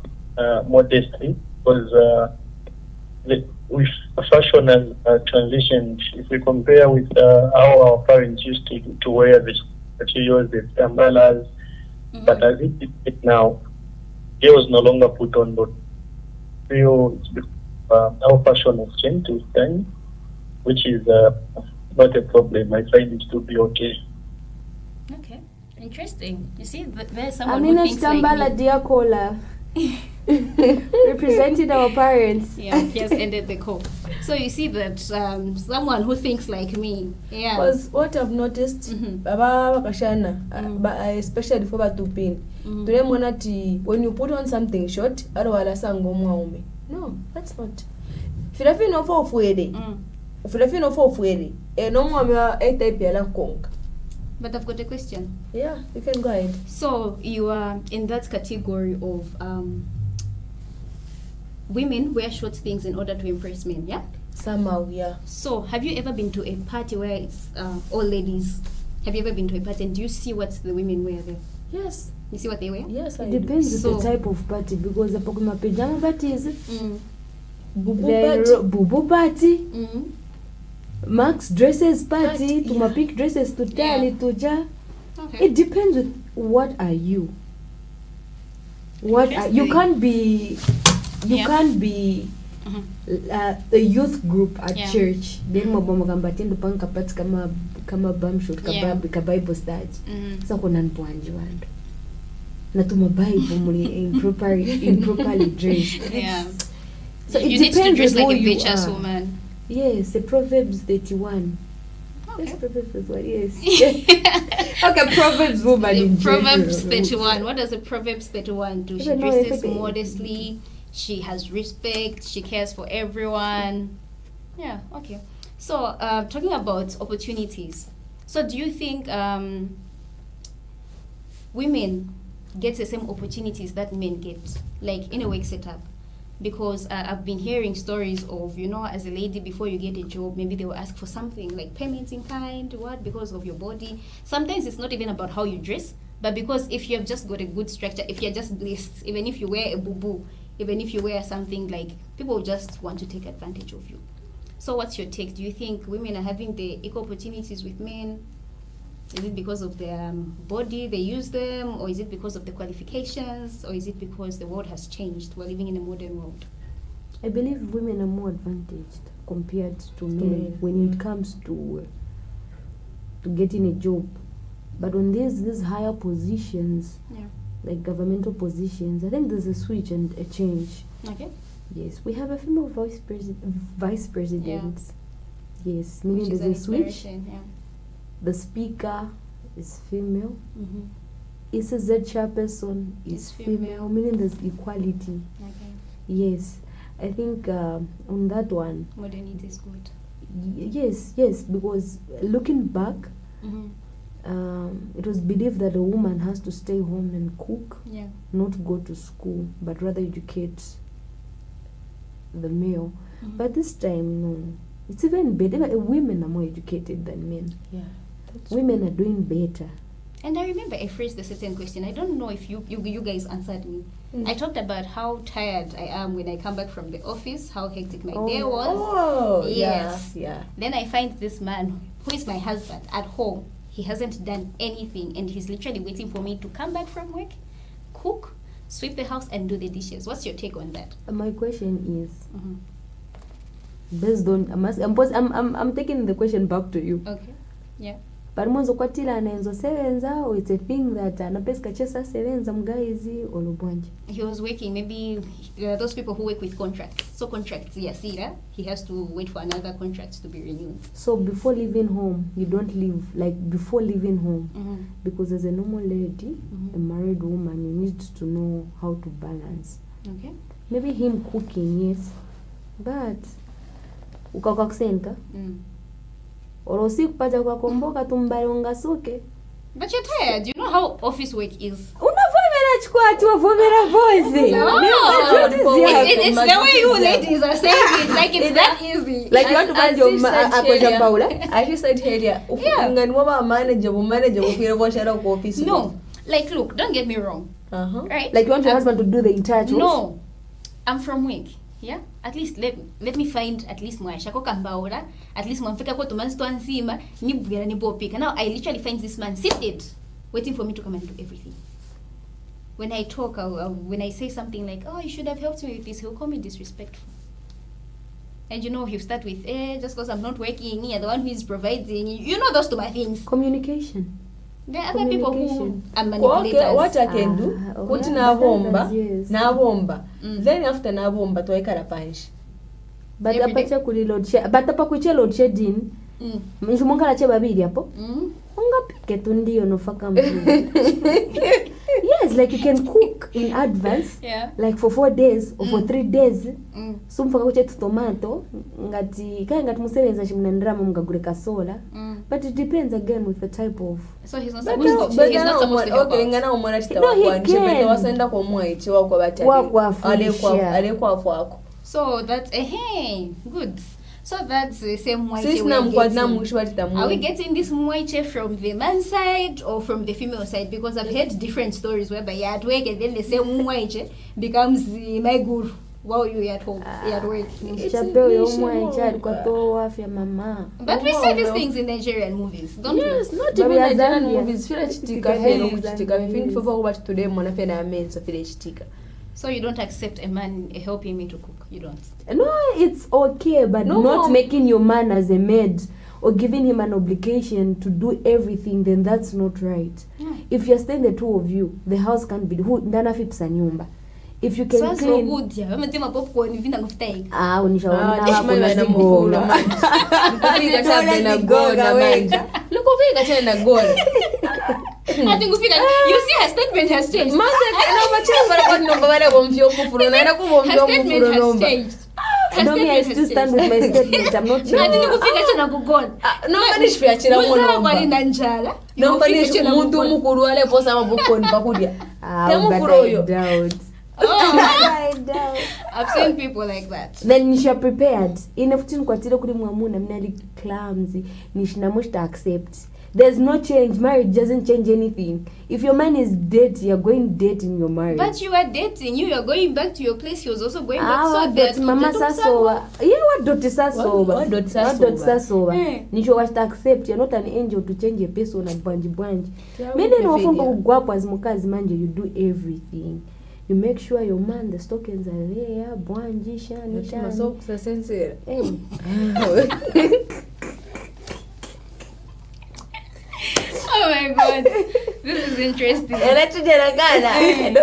Speaker 4: modestly because with fashion has transitioned. If we compare with how our parents used to wear the materials, the umbrellas, but as it is now, girls no longer put on those. Feel our fashion has changed with time, which is not a problem. I find it to be okay.
Speaker 1: Okay. Interesting. You see, there's
Speaker 2: I
Speaker 1: someone
Speaker 2: mean,
Speaker 1: who thinks like
Speaker 2: Stambala
Speaker 1: me.
Speaker 2: dear caller. Represented our parents.
Speaker 1: Yeah, he has ended the call. So you see that someone who thinks like me. Yeah.
Speaker 3: because what I've noticed baba bakashana especially for batupini tulemona ti when you put on something short alwala sango mwaume. No, that's not. Filafino for ofwele. Filafino for ofwele. No mwaume type ya la konka.
Speaker 1: But I've got a question.
Speaker 3: Yeah, you can go ahead.
Speaker 1: So you are in that category of women wear short things in order to impress men, yeah?
Speaker 3: Somehow, yeah.
Speaker 1: So have you ever been to a party where it's all ladies? Have you ever been to a party and do you see what the women wear there?
Speaker 3: Yes.
Speaker 1: You see what they wear?
Speaker 3: Yes, I
Speaker 2: It
Speaker 3: do.
Speaker 2: depends on
Speaker 1: So-
Speaker 2: the type of party because the Pokemon pajama parties,
Speaker 3: Bubu
Speaker 2: there
Speaker 3: party.
Speaker 2: are Bubu party, Max dresses party,
Speaker 3: Party,
Speaker 2: to
Speaker 3: yeah.
Speaker 2: my pick dresses to tell
Speaker 1: Yeah.
Speaker 2: it to ja.
Speaker 1: Okay.
Speaker 2: It depends with what are you. What are, you
Speaker 1: Interesting.
Speaker 2: can't be. You
Speaker 1: Yeah.
Speaker 2: can't be a youth group at
Speaker 1: Yeah.
Speaker 2: church. Then maboma kambatendo panga party kama bamshot
Speaker 1: Yeah.
Speaker 2: ka Bible study. Sasa kuna mpwanji wandu. Na tuma Bible muli improperly dressed.
Speaker 1: Yeah.
Speaker 2: So it
Speaker 1: You need to
Speaker 2: depends
Speaker 1: dress
Speaker 2: on
Speaker 1: like
Speaker 2: who
Speaker 1: a
Speaker 2: you
Speaker 1: virtuous
Speaker 2: are.
Speaker 1: woman.
Speaker 2: Yes, the Proverbs 31. Yes, Proverbs is what, yes. Okay, Proverbs woman in
Speaker 1: Proverbs
Speaker 2: general.
Speaker 1: 31. What does a Proverbs 31 do? She
Speaker 2: Even though
Speaker 1: dresses
Speaker 2: everything-
Speaker 1: modestly. She has respect. She cares for everyone. Yeah. Okay. So, talking about opportunities. So, do you think women get the same opportunities that men get, like in a work setup? Because I've been hearing stories of, as a lady, before you get a job, maybe they will ask for something like payment in kind, because of your body. Sometimes it's not even about how you dress, but because if you have just got a good structure, if you're just blessed, even if you wear a boo-boo, even if you wear something, like, people just want to take advantage of you. So what's your take? Do you think women are having the equal opportunities with men? Is it because of their body, they use them, or is it because of the qualifications, or is it because the world has changed? We're living in a modern world.
Speaker 2: I believe women are more advantaged compared to men when it comes to getting a job. But on these higher positions,
Speaker 1: Yeah.
Speaker 2: like governmental positions, I think there's a switch and a change.
Speaker 1: Okay.
Speaker 2: Yes, we have a female vice president. Yes, meaning
Speaker 1: Which is
Speaker 2: there's
Speaker 1: an
Speaker 2: a switch.
Speaker 1: inspiration, yeah.
Speaker 2: The speaker is female.
Speaker 1: Mm-hmm.
Speaker 2: ECZ chairperson is
Speaker 1: Is female.
Speaker 2: female, meaning there's equality.
Speaker 1: Okay.
Speaker 2: Yes, I think on that one,
Speaker 1: Modernity is good.
Speaker 2: yes, because looking back,
Speaker 1: Mm-hmm.
Speaker 2: it was believed that a woman has to stay home and cook,
Speaker 1: Yeah.
Speaker 2: not go to school, but rather educate the male.
Speaker 1: Mhm.
Speaker 2: But this time, no. It's even better. Women are more educated than men.
Speaker 3: Yeah.
Speaker 2: Women are doing better.
Speaker 1: And I remember I phrased a certain question. I don't know if you guys answered me. I talked about how tired I am when I come back from the office, how hectic my day was.
Speaker 3: Oh,
Speaker 1: Yes.
Speaker 3: yeah.
Speaker 1: Then I find this man, who is my husband, at home. He hasn't done anything, and he's literally waiting for me to come back from work, cook, sweep the house, and do the dishes. What's your take on that?
Speaker 2: My question is,
Speaker 1: Mm-hmm.
Speaker 2: based on, I'm taking the question back to you.
Speaker 1: Okay. Yeah.
Speaker 2: But mwanzo kwatila anaenzosebenza, or it's a thing that anapesika chesa sebenza mgaizi olubwanje.
Speaker 1: He was working, maybe those people who work with contracts. So contracts, yes, he has to wait for another contract to be renewed.
Speaker 2: So before leaving home, you don't leave, like before leaving home,
Speaker 1: Mm-hmm.
Speaker 2: because as a normal lady,
Speaker 1: Mhm.
Speaker 2: a married woman, you need to know how to balance.
Speaker 1: Okay.
Speaker 2: Maybe him cooking, yes, but ukakwa kusenka,
Speaker 1: Mm.
Speaker 2: or usiku paja kwakomboka tumbale ungasuke.
Speaker 1: But you're tired. You know how office work is.
Speaker 2: Unavomera chukua tu wavomera voice.
Speaker 1: It's the way you ladies are saying it. Like it's that easy.
Speaker 2: Like you want to
Speaker 3: As
Speaker 2: find your
Speaker 3: she said
Speaker 2: akweja
Speaker 3: here,
Speaker 2: paula.
Speaker 3: as she said here, ngani waba manager kufira boshara ku office.
Speaker 1: No. Like, look, don't get me wrong.
Speaker 3: Uh-huh.
Speaker 1: Right?
Speaker 2: Like you want your husband to do the entire chores?
Speaker 1: No. I'm from work. Yeah? At least let me find at least mwashako kambaura. At least mwamfika kwa tumanzi twansima. Nibwira nibopika. Now I literally find this man seated, waiting for me to come and do everything. When I talk, when I say something like, "Oh, you should have helped me with this," he'll call me disrespectful. And he'll start with, just because I'm not working, you're the one who is providing. You know those two my things.
Speaker 2: Communication.
Speaker 1: There are other people who
Speaker 2: Communication.
Speaker 1: are manipulators.
Speaker 3: Okay, what I can do,
Speaker 2: okay.
Speaker 3: kuti navomba,
Speaker 2: Yes.
Speaker 3: navomba.
Speaker 1: Mm.
Speaker 3: Then after navomba, toikala panshi.
Speaker 2: But
Speaker 1: Every day?
Speaker 2: apacha kuli load shed. But apa kuche load shedding.
Speaker 1: Mm.
Speaker 2: Mshumongala che babiri hapo.
Speaker 1: Mm.
Speaker 2: Ungapike tu ndio nofaka mzuri. Yes, like you can cook in advance.
Speaker 1: Yeah.
Speaker 2: Like for 4 days or for 3 days.
Speaker 1: Mm.
Speaker 2: Sumfaka kuche tu tomato. Ngati musebenza chimunandrama mugagure kasola.
Speaker 1: Mm.
Speaker 2: But it depends again with the type of.
Speaker 1: So he's not
Speaker 3: But
Speaker 1: supposed to. He's not supposed to help
Speaker 3: okay,
Speaker 1: out.
Speaker 3: ngana umona
Speaker 2: No, he
Speaker 3: chitawakwanje
Speaker 2: can.
Speaker 3: bete wasenda komwaichi wako batali.
Speaker 2: Wakwafurisha.
Speaker 3: Alekwafu ako.
Speaker 1: So that's good. So that's the same white.
Speaker 3: Sisi namkwatna mushi batitamu.
Speaker 1: Are we getting this mwaiche from the man's side or from the female side? Because I've heard different stories whereby you're at work and then the same mwaiche becomes my guru while you're at home, you're at work.
Speaker 2: Chapeo yomwe ichari kwa toa afya mama.
Speaker 1: But we see these things in Nigerian movies, don't
Speaker 3: Yes, not
Speaker 2: But
Speaker 3: even
Speaker 2: we are
Speaker 3: Nigerian
Speaker 2: Zambia.
Speaker 3: movies. Fila chitika
Speaker 2: Yes.
Speaker 3: fela kuchitika. Vifingi fofa kuba today mwana fena amen so fila chitika.
Speaker 1: we? So you don't accept a man helping me to cook? You don't?
Speaker 2: No, it's okay, but
Speaker 3: No,
Speaker 2: not
Speaker 3: Mom.
Speaker 2: making your man as a maid or giving him an obligation to do everything, then that's not right.
Speaker 1: Yeah.
Speaker 2: If you're staying the two of you, the house can't be who ndana fipsa nyumba. if you can
Speaker 1: Swazi
Speaker 2: clean
Speaker 1: lokudya vamedzima popcorn vinda ngofutaika
Speaker 2: unishaona
Speaker 3: Dishi mai vana mufulo manje. Nikufika chabe na gona manje. Nikufika chana na gona.
Speaker 1: ati ngufika you see her statement has changed
Speaker 3: Manje kana machamba kwa nomba wale bomfyo mufulo na ina
Speaker 1: her
Speaker 3: kubomfyo
Speaker 1: statement
Speaker 3: mufulo
Speaker 1: has
Speaker 3: nomba.
Speaker 1: changed
Speaker 2: no me I still stand with my statement I'm not
Speaker 1: ati
Speaker 2: changing
Speaker 1: nikufika chana kugona
Speaker 3: Nomba nishifyachira mu
Speaker 1: muzangu
Speaker 3: nomba.
Speaker 1: alina njala
Speaker 3: Nomba
Speaker 1: nikufika
Speaker 3: nishi
Speaker 1: chana
Speaker 3: muntu
Speaker 1: kugona.
Speaker 3: mukuru wale posa mabukoni pakudya.
Speaker 2: but
Speaker 3: Mufulo
Speaker 2: I
Speaker 3: yo.
Speaker 2: doubt
Speaker 1: Oh,
Speaker 2: I doubt
Speaker 1: I've seen people like that.
Speaker 2: then nisha prepared inefutini kwatire kuri mwamuna mnali clumsy nishinamushta accept there's no change marriage doesn't change anything if your man is dead you're going dead in your marriage
Speaker 1: But you were dating, you were going back to your place, he was also going back. So
Speaker 2: that mama sasoba wadoti sasoba
Speaker 3: Wadoti sasoba.
Speaker 2: wadoti sasoba
Speaker 1: Eh.
Speaker 2: nisho washta accept you're not an angel to change a person na bwanji
Speaker 3: Yeah,
Speaker 2: mene
Speaker 3: we
Speaker 2: niwafumba
Speaker 3: figure.
Speaker 2: kugwapo as mukazi manje you do everything you make sure your man the stockings are there bwanji shani shani
Speaker 3: Masokusa sensera.
Speaker 2: Eh.
Speaker 1: Oh my god, this is interesting.
Speaker 3: Electric no.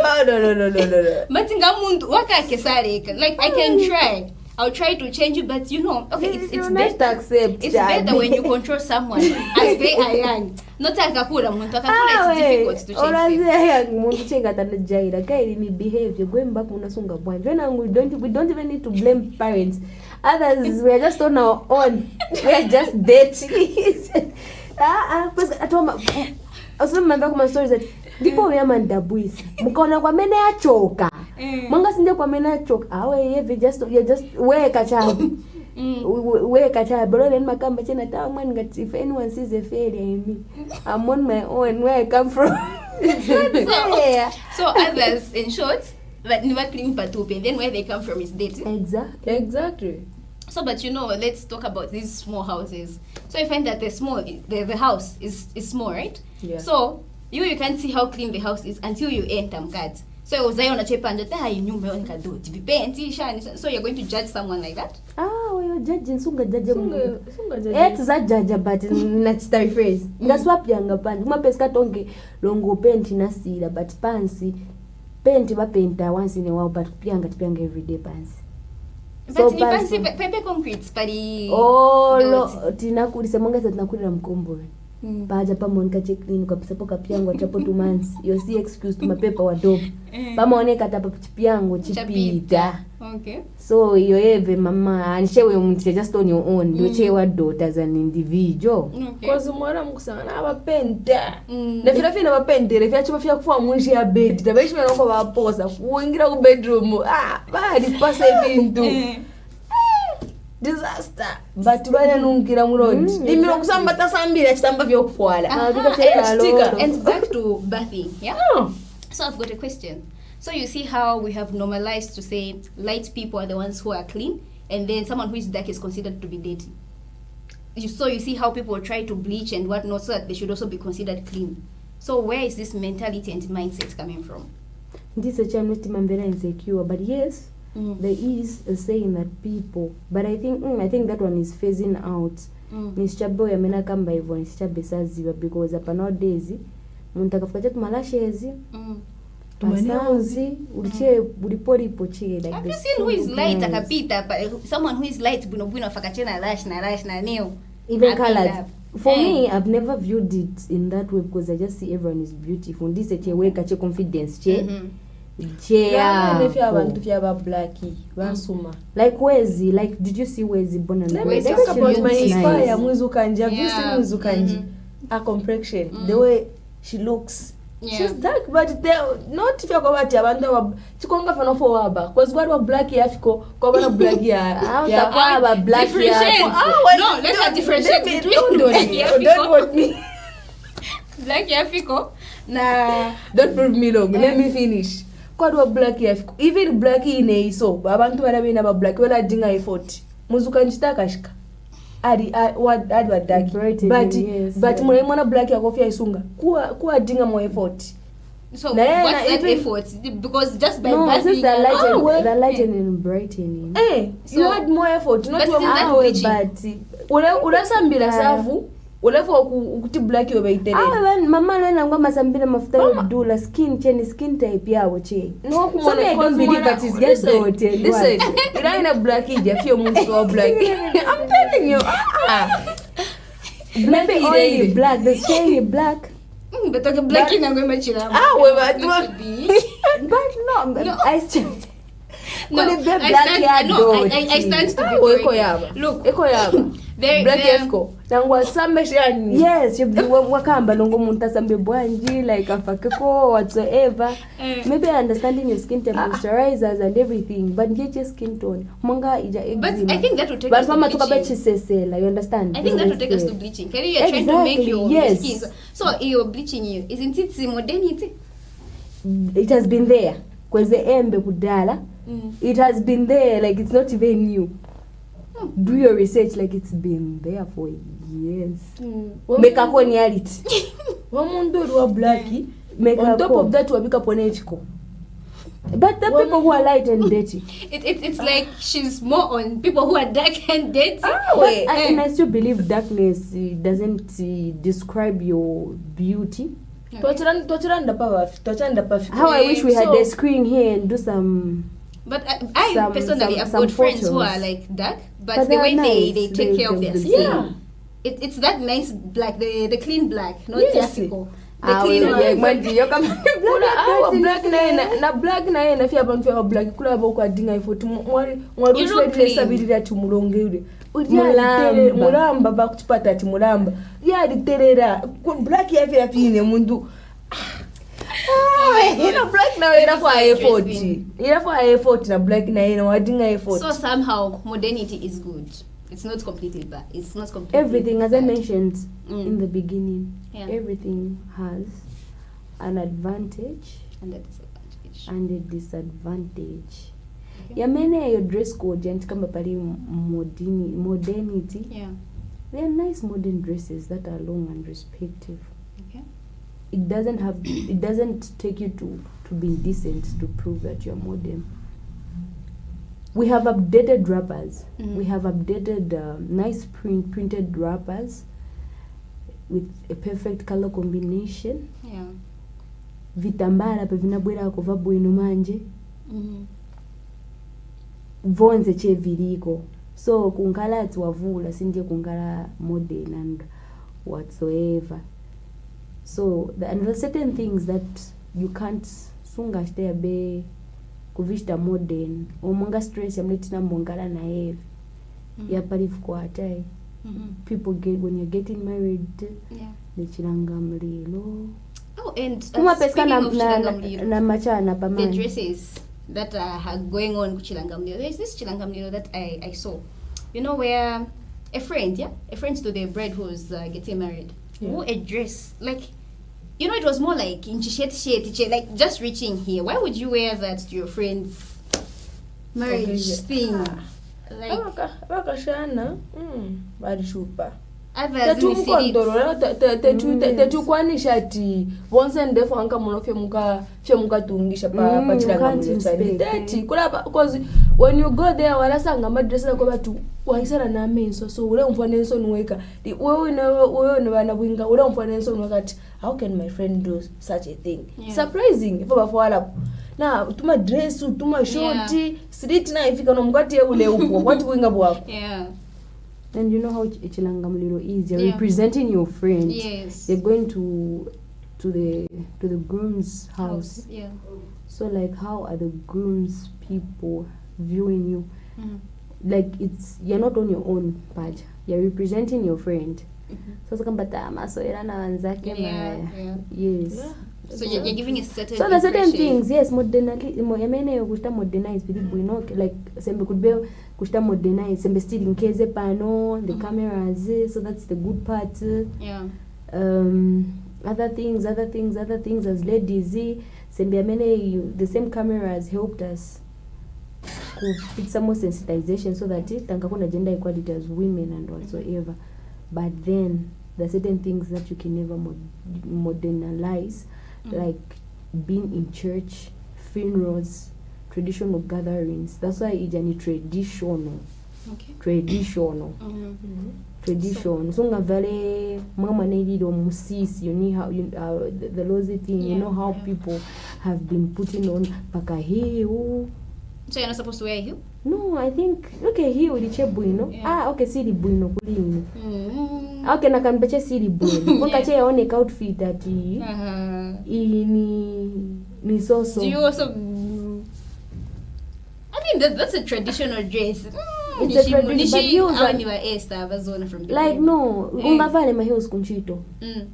Speaker 1: But ngamuntu wakakesareka. Like I can try. I'll try to change you, but you know, okay, it's
Speaker 2: You
Speaker 1: better.
Speaker 2: must accept
Speaker 1: It's better when you control someone as they are young. Not akakula muntu akakula it's difficult to change them.
Speaker 2: muntu chenga tanajaira kairi mi behavior going back munasunga bwanje when we don't even need to blame parents others we are just on our own we are just dating because atoma usumamba kuma stories that ndipo uyamandabwisa mukaona kwa mene achoka mwanga sinde kwa mene achoka awe you just weka chabu weka chabu but then makamba chena tawa mwani ngati if anyone sees a failure in me I'm on my own where I come from.
Speaker 1: So others, in short, that never clean patupe, then where they come from is dating.
Speaker 3: Exactly.
Speaker 1: So, but you know, let's talk about these small houses. So you find that the house is small, right?
Speaker 3: Yeah.
Speaker 1: So you can't see how clean the house is until you enter mkati. So uzayo chepa and nyumba yonika do vipenti shani. So you're going to judge someone like that?
Speaker 2: Wewe judge sunga judge
Speaker 3: Sunga judge.
Speaker 2: za judge but nachita rephrase ngaswap yanga pandi kuma peska tonge longo paint nasira but pansi paint ba painta once in a while but pyanga every day pansi.
Speaker 1: But ni pansi pepe concrete pali.
Speaker 2: Lo tinakulisa monga tinakulira mkombole. Baja pamonika clean kwa pesa poka piango chapo 2 months. You see excuse to mapepa wa dope. Pamaoneka tapa piango chipita.
Speaker 1: Okay.
Speaker 2: So you have mama and share with just on your own. You share what daughters an individual.
Speaker 1: Okay.
Speaker 3: Cause mwana mkusana abapenda. Nefira fina abapendere fya chipa fya kufa munji ya bed. Tabeshi mwana ko baposa kuingira ku bedroom. Bali pasa ibintu. Disaster. But bana nungira mu road. Dimiro kusamba tasambira chitamba vyo kufwala.
Speaker 1: And back to bathing, yeah? So I've got a question. So you see how we have normalized to say light people are the ones who are clean, and then someone who is dark is considered to be dirty. So you see how people try to bleach and whatnot so that they should also be considered clean. So where is this mentality and mindset coming from?
Speaker 2: This is a channel very insecure, but yes, there is a saying that people, but I think that one is phasing out. Nishabe yamena kamba hivyo nishabe saziwa because hapa nowadays muntu akafuata tumalashes tumasanzi uliche ulipolipo che like
Speaker 1: have you seen who is light akapita someone who is light buno afakachena lash na nail
Speaker 2: even colors. For me, I've never viewed it in that way because I just see everyone is beautiful. This is a weka che confidence che.
Speaker 3: Abantu fyaba blacky bansuma.
Speaker 2: Like Wezi, like did you see Wezi born and
Speaker 3: Let me
Speaker 2: raised?
Speaker 3: talk about my
Speaker 2: Nice.
Speaker 3: inspire Mwizu Kanji. Have you seen
Speaker 1: Yeah.
Speaker 3: Mwizu Kanji? Her complexion, the way she looks.
Speaker 1: Yeah.
Speaker 3: She's dark, but they not if you're going to abantu chikonga fano for waba. Cause God was black yafiko, kwa bana black ya.
Speaker 2: Utakuwa black
Speaker 1: Differentiate.
Speaker 2: ya.
Speaker 1: No, let's not differentiate between
Speaker 3: Don't want me.
Speaker 1: Black yafiko na
Speaker 3: Don't prove me wrong. Let me finish. God was black yafiko. Even black ine iso. Abantu barabina ba black wala dinga effort. Mwizu Kanji takashika. Adi wa dark. But mwana black ya kofia isunga. Kuwa dinga mo effort.
Speaker 1: so
Speaker 3: Na yeye
Speaker 1: what's
Speaker 3: na
Speaker 1: that
Speaker 3: even-
Speaker 1: effort? Because just by
Speaker 2: No, it's
Speaker 1: bathing
Speaker 2: the lighting,
Speaker 3: well,
Speaker 2: the lighting and brightening.
Speaker 3: You had more effort. Not
Speaker 1: But
Speaker 3: your
Speaker 1: isn't that
Speaker 3: mouth.
Speaker 1: bleaching?
Speaker 2: But
Speaker 3: Urasambira safu olefa ukuti black yobe iterere
Speaker 2: mama lena ngoma sambira mafuta yodula skin type yawo che
Speaker 3: no
Speaker 2: so me don't believe that is just doted.
Speaker 3: Listen, ina black ije fio muntu wa black. I'm telling you.
Speaker 2: Maybe only black, the same black.
Speaker 1: But okay, black in ngoma chila.
Speaker 2: But no, I still
Speaker 1: No,
Speaker 2: I
Speaker 1: stand to be
Speaker 3: Eko
Speaker 1: corrected.
Speaker 3: yaba.
Speaker 1: Look,
Speaker 3: Eko yaba. Black efko. Nangwa sambe shani.
Speaker 2: yes, wakamba nongo muntu asambe bwanji like afakeko whatsoever. Maybe I understand in your skin type, moisturizers and everything, but get your skin tone. Manga ija eczema.
Speaker 1: but I think that would take
Speaker 2: But
Speaker 1: us to
Speaker 2: mama tuka
Speaker 1: bleaching.
Speaker 2: bechisesela, you understand?
Speaker 1: I think that would take us to bleaching. Can you're trying to make your
Speaker 2: Yes.
Speaker 1: skin. So you're bleaching you. Isn't it modernity?
Speaker 2: It has been there. Kweze embe kudala. It has been there, like it's not even new. Do your research, like it's been there for years. Make a reality.
Speaker 3: Wamundu wa black. On top of that wabika ponetico.
Speaker 2: But the people who are light and dirty.
Speaker 1: It's like she's more on people who are dark and dirty.
Speaker 2: And I still believe darkness doesn't describe your beauty.
Speaker 3: Tochiranda pafi.
Speaker 2: How I wish we had a screen here and do some.
Speaker 1: But I personally, I've got friends who are like dark, but the way
Speaker 2: nice.
Speaker 1: they take care of their skin.
Speaker 3: Yeah.
Speaker 1: It's that nice black, the clean black, not
Speaker 3: Yes.
Speaker 1: classical. The clean one.
Speaker 3: Black na black na yena fia bantu ya black kula ba kwa dinga ifo mwari
Speaker 1: You look
Speaker 3: ushwe
Speaker 1: clean.
Speaker 3: sabiri ati mulonge ule
Speaker 2: Mulamba.
Speaker 3: mulamba ba kutipata ati mulamba ya diterera black ya fia fine mundu black na yena for effort yena for effort na black na yena wadinga effort
Speaker 1: So somehow modernity is good. It's not completely bad. It's not completely
Speaker 2: Everything, as I
Speaker 1: bad.
Speaker 2: mentioned in the beginning,
Speaker 1: Yeah.
Speaker 2: everything has an advantage
Speaker 1: And that is advantage.
Speaker 2: and a disadvantage. Yamene your dress code and kamba pali modernity.
Speaker 1: Yeah.
Speaker 2: They are nice modern dresses that are long and respective.
Speaker 1: Okay.
Speaker 2: It doesn't take you to be decent to prove that you're modern. We have updated wrappers. We have updated nice printed wrappers with a perfect color combination.
Speaker 1: Yeah.
Speaker 2: Vitambala pevinabwera kuva bwino manje.
Speaker 1: Mm-hmm.
Speaker 2: Vonze che viriko. So kunkala ati wavula sinje kunkala modern and whatsoever. So and there are certain things that you can't sunga stay be kuvishta modern omonga stress yamletina mongala na heavy. Ya pali fukwata. People get when you're getting married.
Speaker 1: Yeah.
Speaker 2: Nechilanga mlilo.
Speaker 1: Oh, and
Speaker 2: Kuma peska
Speaker 1: speaking
Speaker 2: na
Speaker 1: of Chilangamlilo,
Speaker 2: na machana
Speaker 1: the
Speaker 2: pamani.
Speaker 1: dresses that are going on Chilangamlilo. There's this Chilangamlilo that I saw. You know, where a friend to the bride who's getting married, wore a dress like, you know, it was more like in shade, like just reaching here. Why would you wear that to your friend's marriage thing? Like
Speaker 3: vakashana bari shupa
Speaker 1: others in the city.
Speaker 3: tetukwanisha ati vonse ndefu anka muno fye mukatungisha pa chilangamulilo chani teti kulapa because when you go there walasanga madresa ko batu waisana na menso so ule mfanenso nweka wewe ne bana bwinga ule mfanenso nwekati how can my friend do such a thing? Surprising if bafwala na tuma dress tuma shorty street na ifika no mukati ule upo what bwinga bwako.
Speaker 1: Yeah.
Speaker 2: And you know how Chilangamlilo is. You're representing your friend.
Speaker 1: Yes.
Speaker 2: You're going to the groom's house.
Speaker 1: Yeah.
Speaker 2: So like, how are the groom's people viewing you? Like you're not on your own page. You're representing your friend. So yes.
Speaker 1: So you're giving a certain.
Speaker 2: So there are certain things, yes, modernize with like sembe could be kushta modernize sembe still in case pano the cameras, so that's the good part.
Speaker 1: Yeah.
Speaker 2: Other things as ladies sembe the same cameras helped us with some more sensitization so that tankakuna gender equality as women and whatsoever. But then there are certain things that you can never modernize. Like being in church, funerals, traditional gatherings. That's why it's traditional.
Speaker 1: Okay.
Speaker 2: traditional. Tradition. So ngavale mama needed or musisi, you know how the lousy thing, you know how people have been putting on pakahiu.
Speaker 1: So you're not supposed to wear a heel?
Speaker 2: No, I think okay hiu liche bwino.
Speaker 1: Yeah.
Speaker 2: Okay siri bwino kulini.
Speaker 1: Mm.
Speaker 2: Okay nakambeche siri bwino. Kwa kache yaone outfit ati ni so.
Speaker 1: Do you also I think that's a traditional dress.
Speaker 2: It's a tradition, but heels are like no, ungavale ma heels kunchito.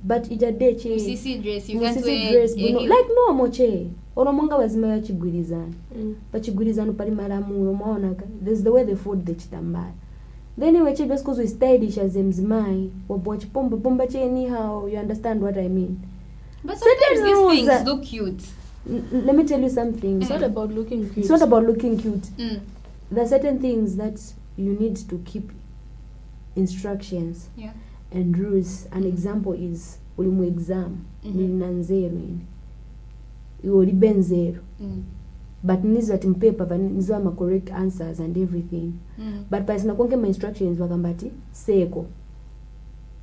Speaker 2: But ijadeche.
Speaker 1: CC dress, you
Speaker 2: can't
Speaker 1: can't
Speaker 2: wear
Speaker 1: dress,
Speaker 2: like no moche. Oromonga wazima ya chigurizana. Pachigurizana pali maramu umaona ka. There's the way they fold the chitambaya. Then anyway, just because we stylish as mzimai, wabwachi pomba che anyhow, you understand what I mean.
Speaker 1: But sometimes these things look cute.
Speaker 2: Let me tell you something.
Speaker 3: It's not about looking cute.
Speaker 2: It's not about looking cute. There are certain things that you need to keep instructions and rules. An example is ulimu exam nilinanzero iwolibenzero but nizo ati mpepa nizo ama correct answers and everything but pasi nakonke ma instructions wakambati seko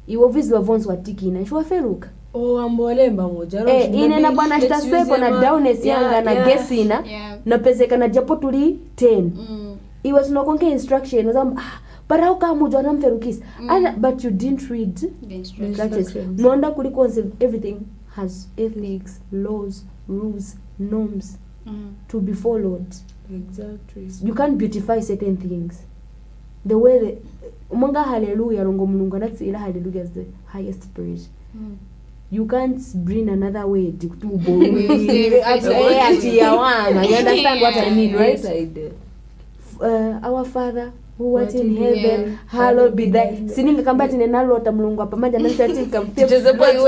Speaker 2: iwo vizi wavonzi watikina nshwa feruka
Speaker 3: ambolemba moja
Speaker 2: ine na bwana shtaseko na downness yanga na gesina na pezeka na japo tuli 10 iwe sinakonke instruction wazamba but how come you don't ferukis but you didn't read the instructions nonda kuliko everything has ethics, laws, rules, norms to be followed.
Speaker 3: Exactly.
Speaker 2: You can't beautify certain things the way umunga hallelujah rongo mulungu that's ila hallelujah is the highest praise. You can't bring another way to you understand what I mean, right? Our Father who art in heaven, hallowed be thy. Sininga kambati nenalo tamlungu pamoja na satika mteze boy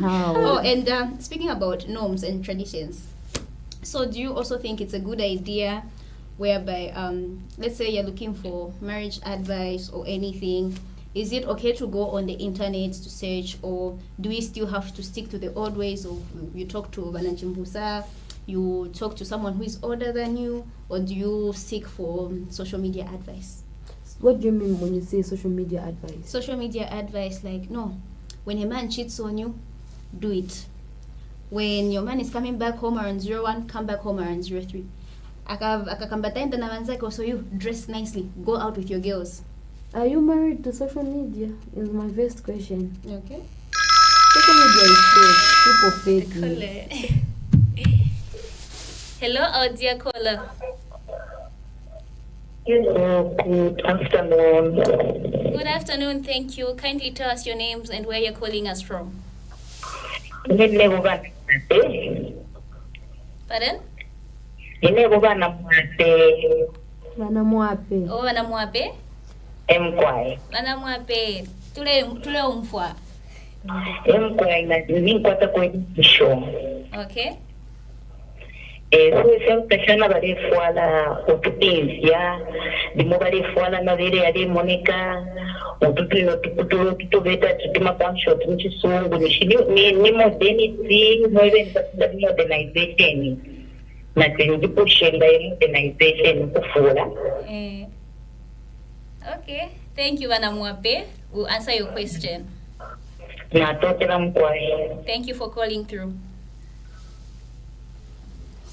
Speaker 2: how.
Speaker 1: Oh, and speaking about norms and traditions, so do you also think it's a good idea whereby let's say you're looking for marriage advice or anything, is it okay to go on the internet to search, or do we still have to stick to the old ways of you talk to Bananchimbusa, you talk to someone who is older than you, or do you seek for social media advice?
Speaker 2: What do you mean when you say social media advice?
Speaker 1: Social media advice, like, no, when a man cheats on you, do it. When your man is coming back home around 01, come back home around 03. Akakambataenda na manzake, so you dress nicely, go out with your girls.
Speaker 2: Are you married to social media? Is my first question.
Speaker 1: Okay.
Speaker 2: Social media is fake. People fake it.
Speaker 1: Hello, our dear caller.
Speaker 7: Hello, good afternoon.
Speaker 1: Good afternoon, thank you. Kindly tell us your names and where you're calling us from. Pardon?
Speaker 2: Wanamwape.
Speaker 1: Oh, wanamwape?
Speaker 7: Mkwai.
Speaker 1: Wanamwape. Tule umfwa.
Speaker 7: Mkwai na ninkwata kwenisho.
Speaker 1: Okay.
Speaker 7: So semkashana balefwala otupinzya dimo balefwala na vile yali monika otupino tutubeta tutima panshot mchisungu ni modernity no even that modernization na tenjipo shenda ya modernization kufura.
Speaker 1: Okay, thank you Wanamwape. We'll answer your question.
Speaker 7: Na totela mkwai.
Speaker 1: Thank you for calling through.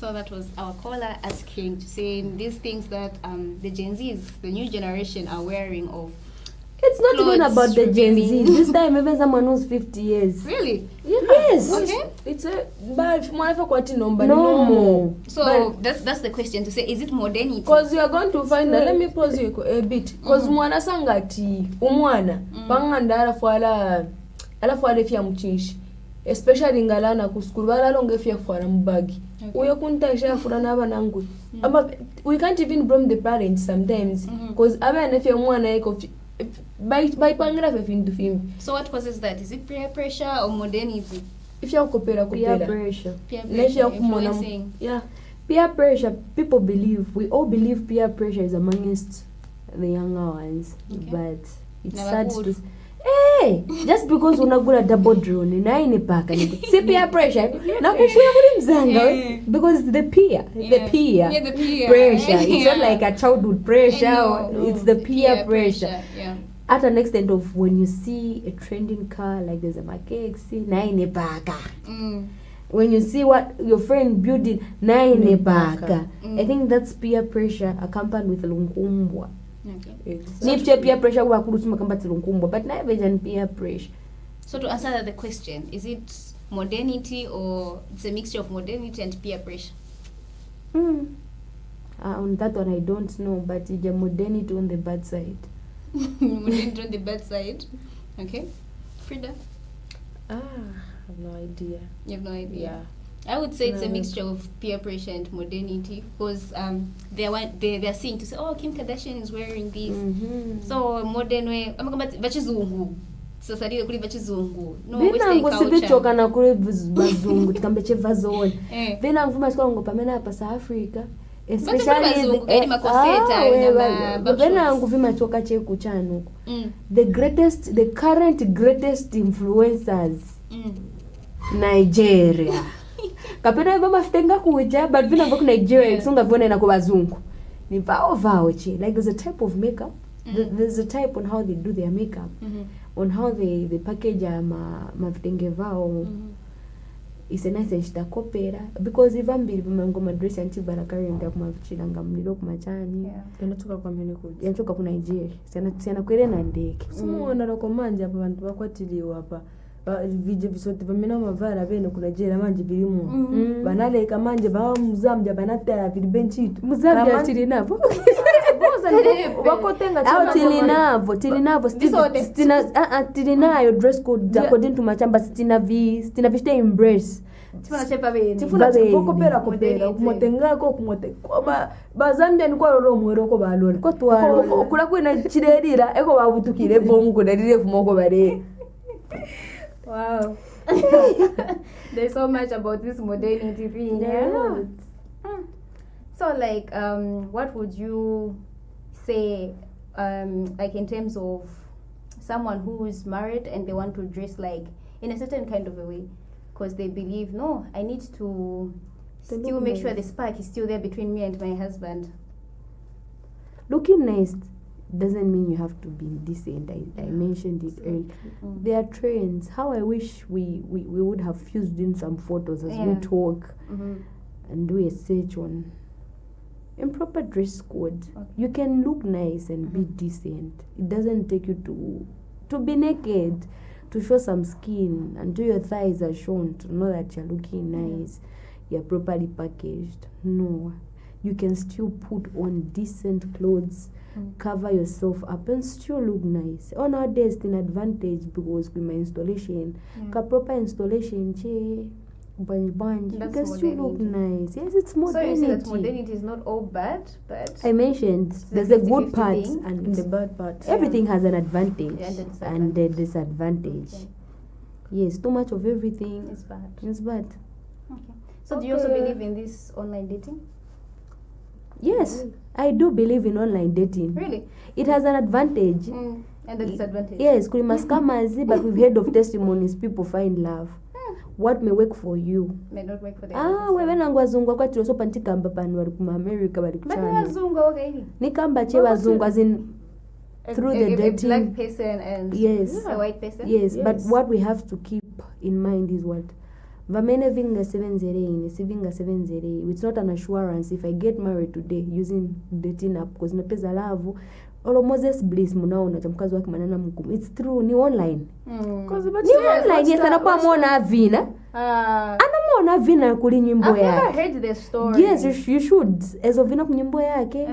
Speaker 1: So that was our caller asking to say these things that the Gen Zs, the new generation, are wearing of.
Speaker 2: It's not even about the Gen Z. This time even someone who's 50 years.
Speaker 1: Really?
Speaker 2: Yes.
Speaker 1: Okay.
Speaker 3: It's a but
Speaker 2: no.
Speaker 1: So that's the question to say, is it modernity?
Speaker 3: Because you are going to find that, let me pause you a bit. Because mwana sangati umwana panganda alafu alefia mchinshi. Especially ngalana kuskuru balalonge fia fara mbagi. Uyo kuntasha furana abanangu. We can't even blame the parents sometimes because abana fia mwana yeko by pangira fe findu film.
Speaker 1: So what causes that? Is it peer pressure or modernity?
Speaker 3: If you kopera
Speaker 2: peer pressure.
Speaker 1: Peer pressure influencing.
Speaker 2: Yeah. Peer pressure, people believe, we all believe peer pressure is amongst the younger ones, but it's sad to Hey, just because unagula double drone na ini paka ni si peer pressure na kukuya kuli mzanga because it's the peer pressure. It's not like a childhood pressure. It's the peer pressure.
Speaker 1: Yeah.
Speaker 2: At an extent of when you see a trending car, like there's a Makexi, na ini paka. When you see what your friend building, na ini paka. I think that's peer pressure accompanied with lunkumbwa.
Speaker 1: Okay.
Speaker 2: Ni peer pressure wa kurutuma kamba lunkumbwa, but na even peer pressure.
Speaker 1: So to answer the question, is it modernity or it's a mixture of modernity and peer pressure?
Speaker 2: On that one I don't know, but it's a modernity on the bad side.
Speaker 1: Modernity on the bad side. Okay. Frida?
Speaker 3: I have no idea.
Speaker 1: You have no idea?
Speaker 3: Yeah.
Speaker 1: I would say it's a mixture of peer pressure and modernity because they're seeing to say, oh, Kim Kardashian is wearing this. So modern way, vachizungu. Society kuli vachizungu. No western
Speaker 2: Venango
Speaker 1: culture.
Speaker 2: sivichoka na kule bazungu tikambe cheva zone. Venango vuma sikolongo pamena hapa South Africa. Especially venango vimachoka cheku chanu. The current greatest influencers. Nigeria. Kapena vama fitenga kuja but vinango ku Nigeria sunga vona na kubazungu. Ni vao che. Like there's a type of makeup. There's a type on how they do their makeup. On how they package mavitenge vao. It's a nice chitakopera because even mbili vimangoma dress anti barakarinda kumavichilanga mlilo kumachani.
Speaker 3: Yanatoka kwa mene kuja.
Speaker 2: Yanatoka ku Nigeria. Sana kwere na ndeke.
Speaker 3: Simuona loko manje hapa bantu bakwatiliwa hapa. Vije visote vamena mavala bene ku Nigeria manje bilimu. Banaleka manje ba muzambya banatera vili benchitu.
Speaker 2: Muzambya tili navo.
Speaker 3: Wakotenga
Speaker 2: tilinavo tilinayo dress code according to machamba stina vishte embrace
Speaker 3: tifuna kopera kumotengako kumotekoba bazambia ni kwa lolo mwero ko balole
Speaker 2: ko twalo
Speaker 3: kula kwina chirerira eko babutukire bomu kudarire kumoko bare.
Speaker 1: Wow. There's so much about this modernity thing.
Speaker 2: Yeah.
Speaker 1: So like what would you say like in terms of someone who is married and they want to dress like in a certain kind of a way because they believe no, I need to still make sure the spark is still there between me and my husband.
Speaker 2: Looking nice doesn't mean you have to be decent. I mentioned it earlier. There are trends. How I wish we would have fused in some photos as we talk and do a search on improper dress code. You can look nice and be decent. It doesn't take you to be naked, to show some skin until your thighs are shown to know that you're looking nice, you're properly packaged. No, you can still put on decent clothes, cover yourself up and still look nice. On our days, it's an advantage because with my installation, proper installation, you can still look nice. Yes, it's modernity.
Speaker 1: So you see that modernity is not all bad, but
Speaker 2: I mentioned there's a good part
Speaker 3: and the bad part.
Speaker 2: Everything has an advantage and a disadvantage.
Speaker 1: Okay.
Speaker 2: Yes, too much of everything
Speaker 1: it's bad.
Speaker 2: is bad.
Speaker 1: Okay. So do you also believe in this online dating?
Speaker 2: Yes, I do believe in online dating.
Speaker 1: Really?
Speaker 2: It has an advantage.
Speaker 1: And the disadvantage?
Speaker 2: Yes, but we've heard of testimonies, people find love. What may work for you
Speaker 1: may not work for the
Speaker 2: wewe nangu wazungu kwati osopa ntikamba pano wali kuma America bali
Speaker 1: but
Speaker 2: kuchana
Speaker 1: wazungu okay
Speaker 2: nikamba che wazungu as in through the dating
Speaker 1: a black person and a white person.
Speaker 2: Yes, but what we have to keep in mind is what vamene vinga 708 sivinga 708. It's not an assurance if I get married today using dating app because napeza love olo Moses Bliss munaona chamkazi wake manana mkumu. It's true, ni online. Ni online, yes, anakuwa muona avina. Anamuona avina kuli nyimbo yake.
Speaker 1: I've never heard the story.
Speaker 2: Yes, you should. Ezo vina kunyimbo yake.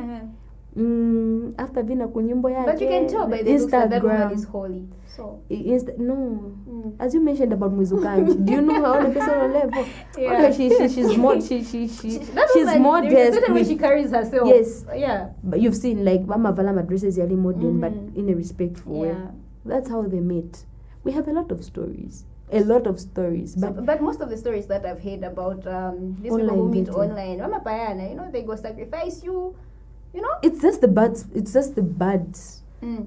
Speaker 2: After vina kunyimbo yake.
Speaker 1: But you can tell by the looks that that woman is holy. So
Speaker 2: as you mentioned about Muzukanji, do you know her on a personal level? Okay, she's more she's modest.
Speaker 1: There's a certain way she carries herself.
Speaker 2: Yes.
Speaker 1: Yeah.
Speaker 2: But you've seen like Mama Valama dresses really modern, but in a respectful way. That's how they met. We have a lot of stories. But
Speaker 1: most of the stories that I've heard about these
Speaker 2: online
Speaker 1: people who meet
Speaker 2: dating.
Speaker 1: online, Mama Payana, they go sacrifice you,
Speaker 2: it's just the bad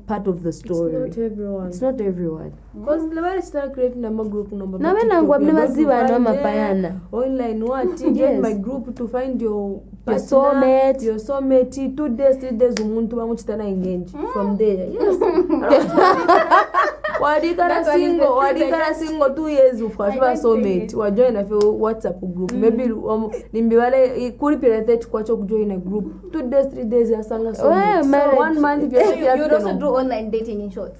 Speaker 2: part of the story.
Speaker 3: It's not everyone.
Speaker 2: It's not everyone.
Speaker 3: Because never start creating a group number.
Speaker 2: Na mimi nangu abnemaziwa na mapayana.
Speaker 3: Online what? Join
Speaker 2: Yes.
Speaker 3: my group to find your partner,
Speaker 2: soulmate.
Speaker 3: Your soulmate. 2 days, 3 days umuntu bamuchitana engage. From there. Yes. Wadikara single 2 years ufashwa soulmate. Wa join a WhatsApp group. Maybe nimbiwale kulipira 30 kwacho kujoin a group. 2 days, 3 days ya sanga soulmate. So 1 month if
Speaker 1: You would also do online dating in short.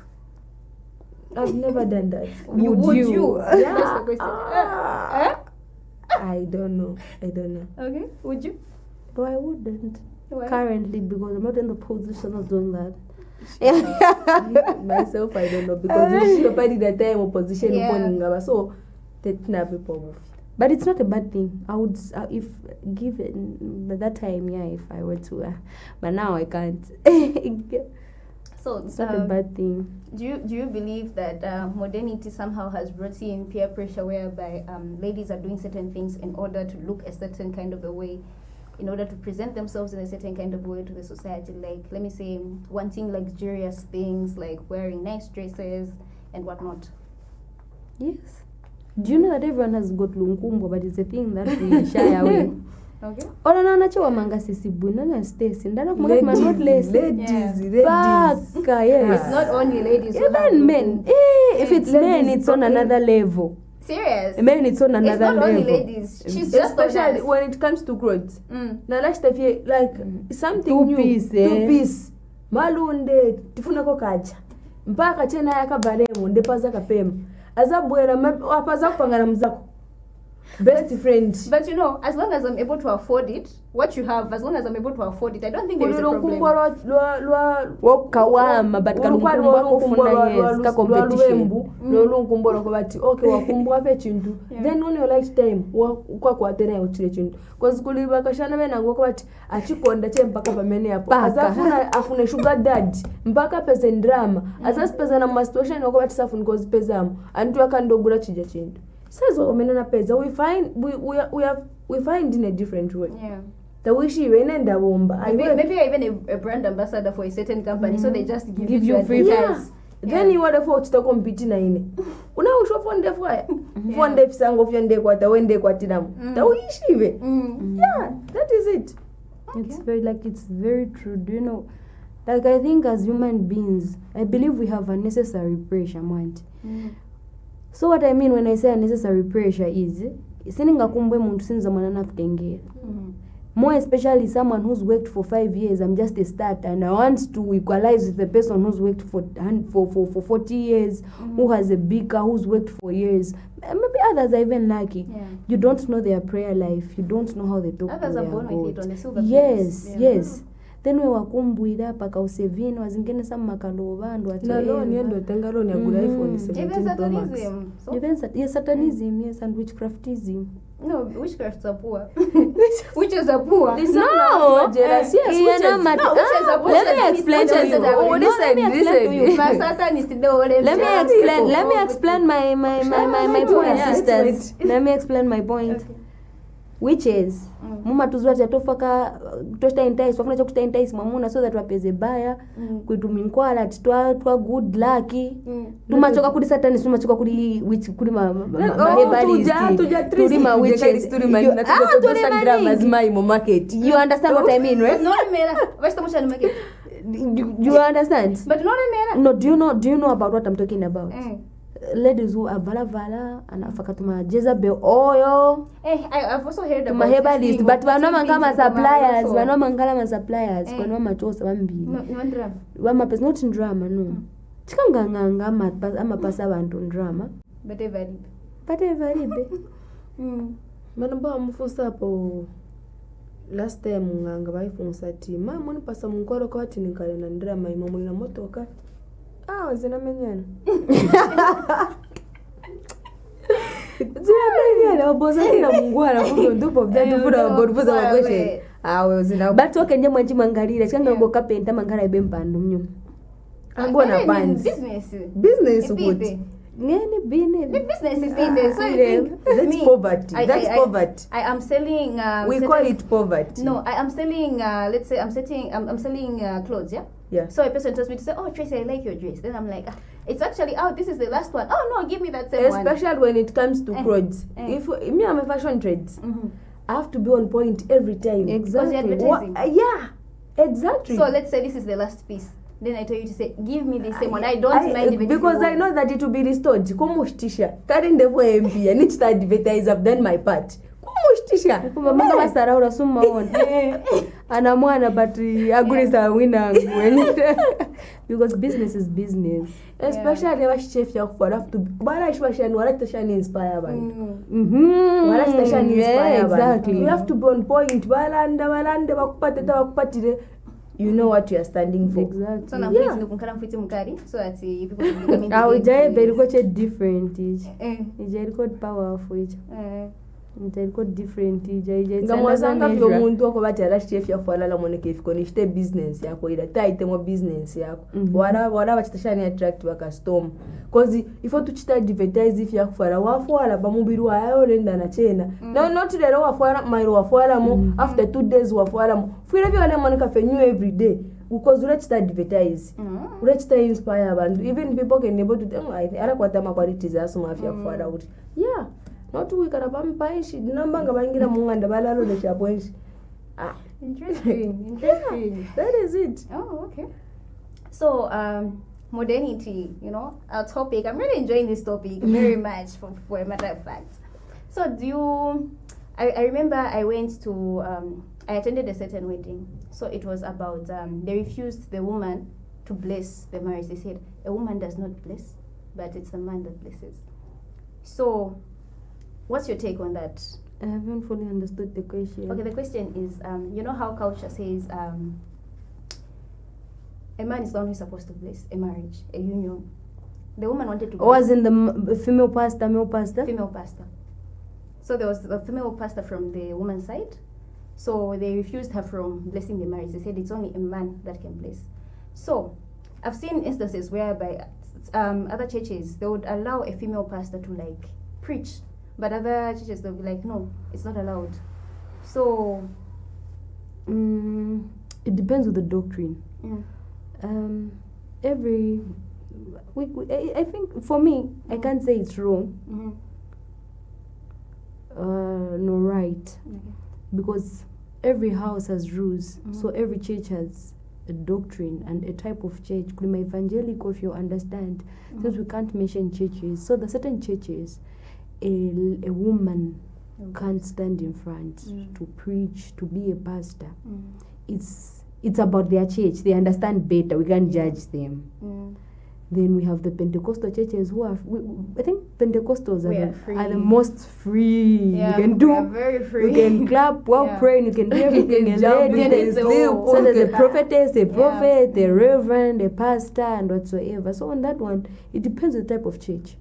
Speaker 3: I've never done that.
Speaker 2: Would you?
Speaker 1: Yeah. That's the question.
Speaker 3: I don't know.
Speaker 1: Okay. Would you?
Speaker 2: No, I wouldn't.
Speaker 1: Why?
Speaker 2: Currently, because I'm not in the position of doing that.
Speaker 3: Myself, I don't know, because it's nobody that time opposition
Speaker 1: Yeah.
Speaker 3: so that people.
Speaker 2: But it's not a bad thing. I would, if given by that time, if I were to, but now I can't.
Speaker 1: So
Speaker 2: It's not a bad thing.
Speaker 1: Do you believe that modernity somehow has brought in peer pressure, whereby ladies are doing certain things in order to look a certain kind of a way, in order to present themselves in a certain kind of way to the society? Like, let me say, wanting luxurious things, like wearing nice dresses and whatnot.
Speaker 2: Yes. Do you know that everyone has got lunkumbo, but it's a thing that we shy away.
Speaker 1: Okay.
Speaker 2: Ona na nacho manga sisi buna na Stacy ndana kumanga man not less.
Speaker 3: Ladies.
Speaker 2: Baka, yes.
Speaker 1: It's not only ladies. who have
Speaker 2: Even men. If it's men, it's on another level.
Speaker 1: Serious.
Speaker 2: Men, it's on
Speaker 1: It's
Speaker 2: another
Speaker 1: not only
Speaker 2: level.
Speaker 1: ladies. She's just
Speaker 3: Especially
Speaker 1: on
Speaker 3: when it comes to clothes. Na last of you like something
Speaker 2: Two
Speaker 3: new.
Speaker 2: piece,
Speaker 3: 2 piece. Malunde tifuna ko kacha. Mpaka chena yakabalemo ndepaza kapema. Azabwera wapaza kupangana mzako. Best friend.
Speaker 1: But you know, as long as I'm able to afford it, what you have, as long as I'm able to afford it, I don't think there is a problem.
Speaker 2: Wakawama but kanumkumbo wako funa yes ka competition.
Speaker 3: Lolunkumbo lako bati okay wakumbwa fe chintu. Then on your lifetime kwa kwatena ya uchile chintu. Cause kuliba kashana bena ngoko bati achikonda che mpaka pamene hapo. Azafuna afune sugar daddy mpaka pesa drama. Asas pesa na situation ngoko bati safuni cause pesa am. Antu akandogura chija chintu. Says omenana pesa we find in a different way.
Speaker 1: Yeah.
Speaker 3: The wish you wenda bomba.
Speaker 1: Maybe you're even a brand ambassador for a certain company, so they just give you
Speaker 2: free
Speaker 1: advertise.
Speaker 3: Then you order for to compete na ine. Una usho fonde fwa. Fonde fisango fyonde kwata wende kwatiramu. The wish iwe. Yeah, that is it.
Speaker 2: It's very true. Do you know? Like I think as human beings, I believe we have a necessary pressure, mind. So what I mean when I say unnecessary pressure is siningakumbwe muntu sinza mwana nafutengera. More especially someone who's worked for 5 years. I'm just a starter and I want to equalize with the person who's worked for 40 years, who has a big car, who's worked for years. Maybe others are even lucky.
Speaker 1: Yeah.
Speaker 2: You don't know their prayer life. You don't know how they talk
Speaker 1: Others
Speaker 2: to
Speaker 1: are
Speaker 2: their
Speaker 1: born with it
Speaker 2: God.
Speaker 1: on the silver
Speaker 2: Yes,
Speaker 1: plates. Yeah.
Speaker 2: yes. Then we wakumbwira paka usevino wazingene some makalo bandu
Speaker 3: Na loan yendo tenga loan ya good iPhone 17
Speaker 1: Even
Speaker 3: Pro Max.
Speaker 1: satanism. So,
Speaker 2: yes, satanism, yes, and witchcraftism.
Speaker 1: no, witchcrafts are poor. Witches are poor.
Speaker 2: No,
Speaker 3: jealous. Yes,
Speaker 2: you
Speaker 3: witches.
Speaker 2: know,
Speaker 1: No, witches are poor.
Speaker 2: let me explain to you.
Speaker 1: Oh,
Speaker 2: Let me explain to you. Let me explain my point,
Speaker 3: Yeah,
Speaker 2: sisters. Let me explain my point. Witches muma tuzwati atofaka tosta entice wafuna chokuta entice mamuna so that wapeze baya kuituminkwala twa good lucky tumachoka kudi satani tumachoka kudi witch kudi mahebalist tuli ma witches
Speaker 3: dramas my market.
Speaker 2: You understand what I mean, right?
Speaker 1: No,
Speaker 2: You understand?
Speaker 1: but no,
Speaker 2: No, do you know about what I'm talking about? Ladies who are vala anafaka tuma Jezebel oil.
Speaker 1: I've also heard
Speaker 2: Tuma
Speaker 1: about
Speaker 2: herbalist but wanoma suppliers,
Speaker 1: so.
Speaker 2: wanoma suppliers, wanoma chosa bambili.
Speaker 1: No drama.
Speaker 2: Wama pesa not in drama no. Tikanganga amapasa abantu drama.
Speaker 1: But every.
Speaker 3: Manamba mufusa hapo last time nganga baifunsa ati mama nipasa munkoro kwa ati nikale na drama imamu na motoka. Zinamenyana. Zinamenyana boza ina mungwana kuzo ndupo bya tufura borufuza bagweshe. Zina.
Speaker 2: But okay nje mwanji mangalira changa ngo kapenta mangala ibempandu mnyo.
Speaker 3: Angona pants. Business good.
Speaker 2: Ngene bine.
Speaker 1: Business is business. So you think
Speaker 3: that's poverty. That's poverty.
Speaker 1: I am selling
Speaker 3: we call it poverty.
Speaker 1: No, I am selling let's say I'm selling clothes, yeah?
Speaker 3: Yeah.
Speaker 1: So a person tells me to say, oh, Tracy, I like your dress. Then I'm like, it's actually, oh, this is the last one. Oh, no, give me that same one.
Speaker 3: Especially when it comes to clothes.
Speaker 1: eh.
Speaker 3: If me, I'm a fashion trades.
Speaker 1: Mm-hmm.
Speaker 3: I have to be on point every time.
Speaker 1: Because you're advertising.
Speaker 3: Yeah, exactly.
Speaker 1: So let's say this is the last piece. Then I tell you to say, give me the same one. I don't mind even
Speaker 3: because
Speaker 1: if you
Speaker 3: I know that it will be restored. Kumushtisha. Karen devo MP. I need to advertise. I've done my part. Kumushtisha.
Speaker 2: Kumba manga basaraura summa on. Ana mwana but agurisa winangu. Because business is business.
Speaker 3: Especially when chef yakufara have to bara ishwashani wala tashani inspire bantu. Wala tashani inspire bantu.
Speaker 2: Exactly.
Speaker 3: You have to be on point. Balande bakupatire. You know what you are standing for.
Speaker 2: Exactly.
Speaker 1: So now please look mfiti mukari so that people will come in.
Speaker 2: Our jai very much different.
Speaker 1: Eh.
Speaker 2: It's very powerful. It's different.
Speaker 3: Ngamwazanga vyo muntu wako bati ala chef yakufara la moneke ifikonishite business yako ila taite mo business yako. Wala bachitashani attract wa custom. Cause ifo tuchita advertise if yakufara wafwala bamubiri wayo lenda na chena. No not lero wafwala mairo wafwala mo after 2 days wafwala mo. Fwira byo wale monika fenyu every day. Because urechita advertise. Urechita inspire abantu. Even people can able to ara kwata makwality za suma afya yakufara uti. Yeah. Not we can have paishi nambanga bangira munganda balalo le chapwenshi.
Speaker 1: Interesting.
Speaker 3: That is it.
Speaker 1: Oh, okay. So, modernity, our topic. I'm really enjoying this topic very much for a matter of fact. So I remember I went to, I attended a certain wedding. So it was about, they refused the woman to bless the marriage. They said, a woman does not bless, but it's a man that blesses. So, what's your take on that?
Speaker 2: I haven't fully understood the question.
Speaker 1: Okay, the question is, you know how culture says a man is the one who's supposed to bless a marriage, a union. The woman wanted to bless.
Speaker 2: Or as in the female pastor, male pastor?
Speaker 1: Female pastor. So there was a female pastor from the woman's side. So they refused her from blessing the marriage. They said it's only a man that can bless. So I've seen instances whereby other churches, they would allow a female pastor to preach. But other churches, they'll be like, no, it's not allowed. So...
Speaker 2: it depends on the doctrine.
Speaker 1: Yeah.
Speaker 2: I think, for me, I can't say it's wrong. No, right.
Speaker 1: Okay.
Speaker 2: Because every house has rules. So every church has a doctrine and a type of church. Could be evangelical, if you understand. Since we can't mention churches. So the certain churches... A woman can't stand in front to preach, to be a pastor. It's about their church. They understand better. We can't judge them. Then we have the Pentecostal churches who are... I think Pentecostals are the most free.
Speaker 1: Yeah,
Speaker 2: you can do.
Speaker 1: we are very free.
Speaker 2: You can clap while praying. You can do everything.
Speaker 1: You can jump,
Speaker 2: So there's a prophetess, a prophet, a reverend, a pastor, and whatsoever. So on that one, it depends on the type of church.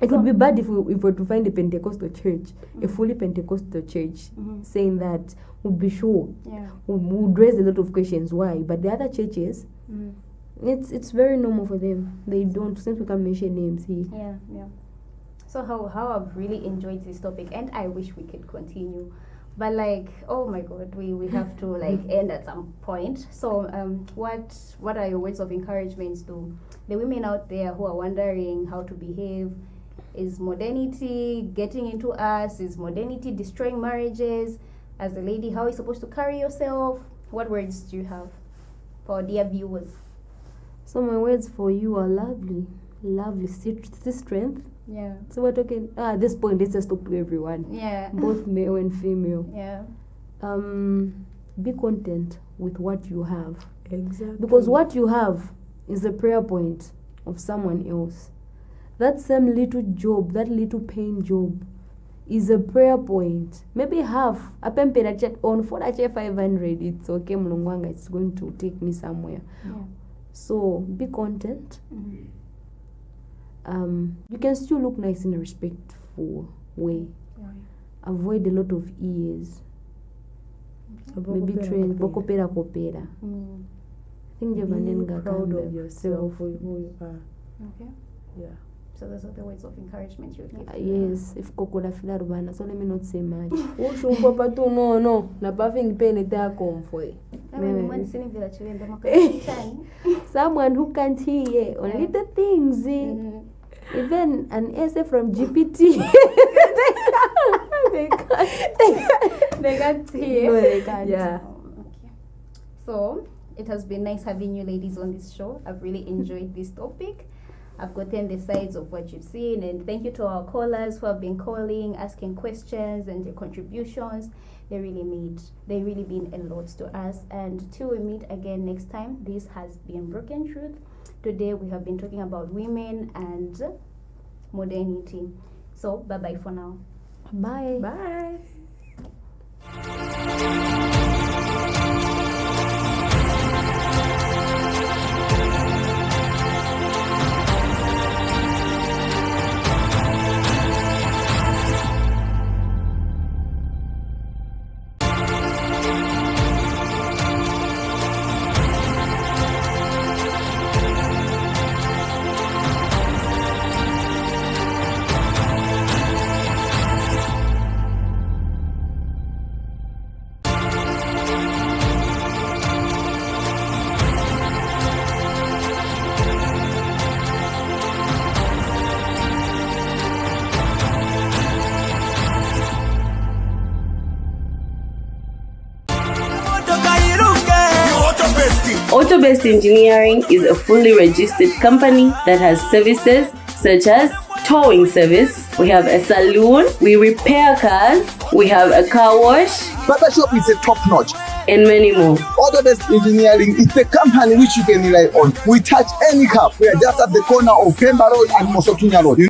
Speaker 2: It would be bad if we were to find a Pentecostal church, a fully Pentecostal church, saying that we'd be sure. We would raise a lot of questions. Why? But the other churches, it's very normal for them. They don't, since we can't mention names here.
Speaker 1: Yeah. So how I've really enjoyed this topic, and I wish we could continue. But oh my God, we have to end at some point. So what are your words of encouragement to the women out there who are wondering how to behave? Is modernity getting into us? Is modernity destroying marriages? As a lady, how are you supposed to carry yourself? What words do you have for our dear viewers?
Speaker 2: So my words for you are lovely. See strength.
Speaker 1: Yeah.
Speaker 2: So we're talking, at this point, let's just talk to everyone.
Speaker 1: Yeah.
Speaker 2: Both male and female.
Speaker 1: Yeah.
Speaker 2: Be content with what you have.
Speaker 3: Exactly.
Speaker 2: Because what you have is the prayer point of someone else. That same little job, that little pain job, is a prayer point. Maybe half. A pempera chat on for that 500. It's okay, Mlungwanga. It's going to take me somewhere.
Speaker 1: Yeah.
Speaker 2: So be content. You can still look nice in a respectful way. Avoid a lot of ears. Maybe trends. Bokopera. I think you're
Speaker 3: proud of yourself for who you are.
Speaker 1: Okay.
Speaker 3: Yeah.
Speaker 1: So those are the words of encouragement you would give.
Speaker 2: Yes, if Kokoda fila rubana, so let me not say much.
Speaker 3: Ushumpa patu no. Na pafing pene te akomfwe.
Speaker 2: Someone who can't hear only the things. Even an essay from GPT.
Speaker 1: They can't hear.
Speaker 2: No, they can't.
Speaker 3: Yeah.
Speaker 1: Okay. So it has been nice having you ladies on this show. I've really enjoyed this topic. I've gotten the sides of what you've seen, and thank you to our callers who have been calling, asking questions, and their contributions. They really mean a lot to us. And till we meet again next time, this has been Broken Truth. Today we have been talking about women and modernity. So bye bye for now.
Speaker 2: Bye.
Speaker 3: Bye.
Speaker 5: Auto-Based Engineering is a fully registered company that has services such as towing service. We have a saloon, we repair cars, we have a car wash,
Speaker 6: Barbershop is a top notch.
Speaker 5: and many more.
Speaker 6: Auto-Based Engineering is the company which you can rely on. We touch any car. We are just at the corner of Pemba Road and Mosotunya Road.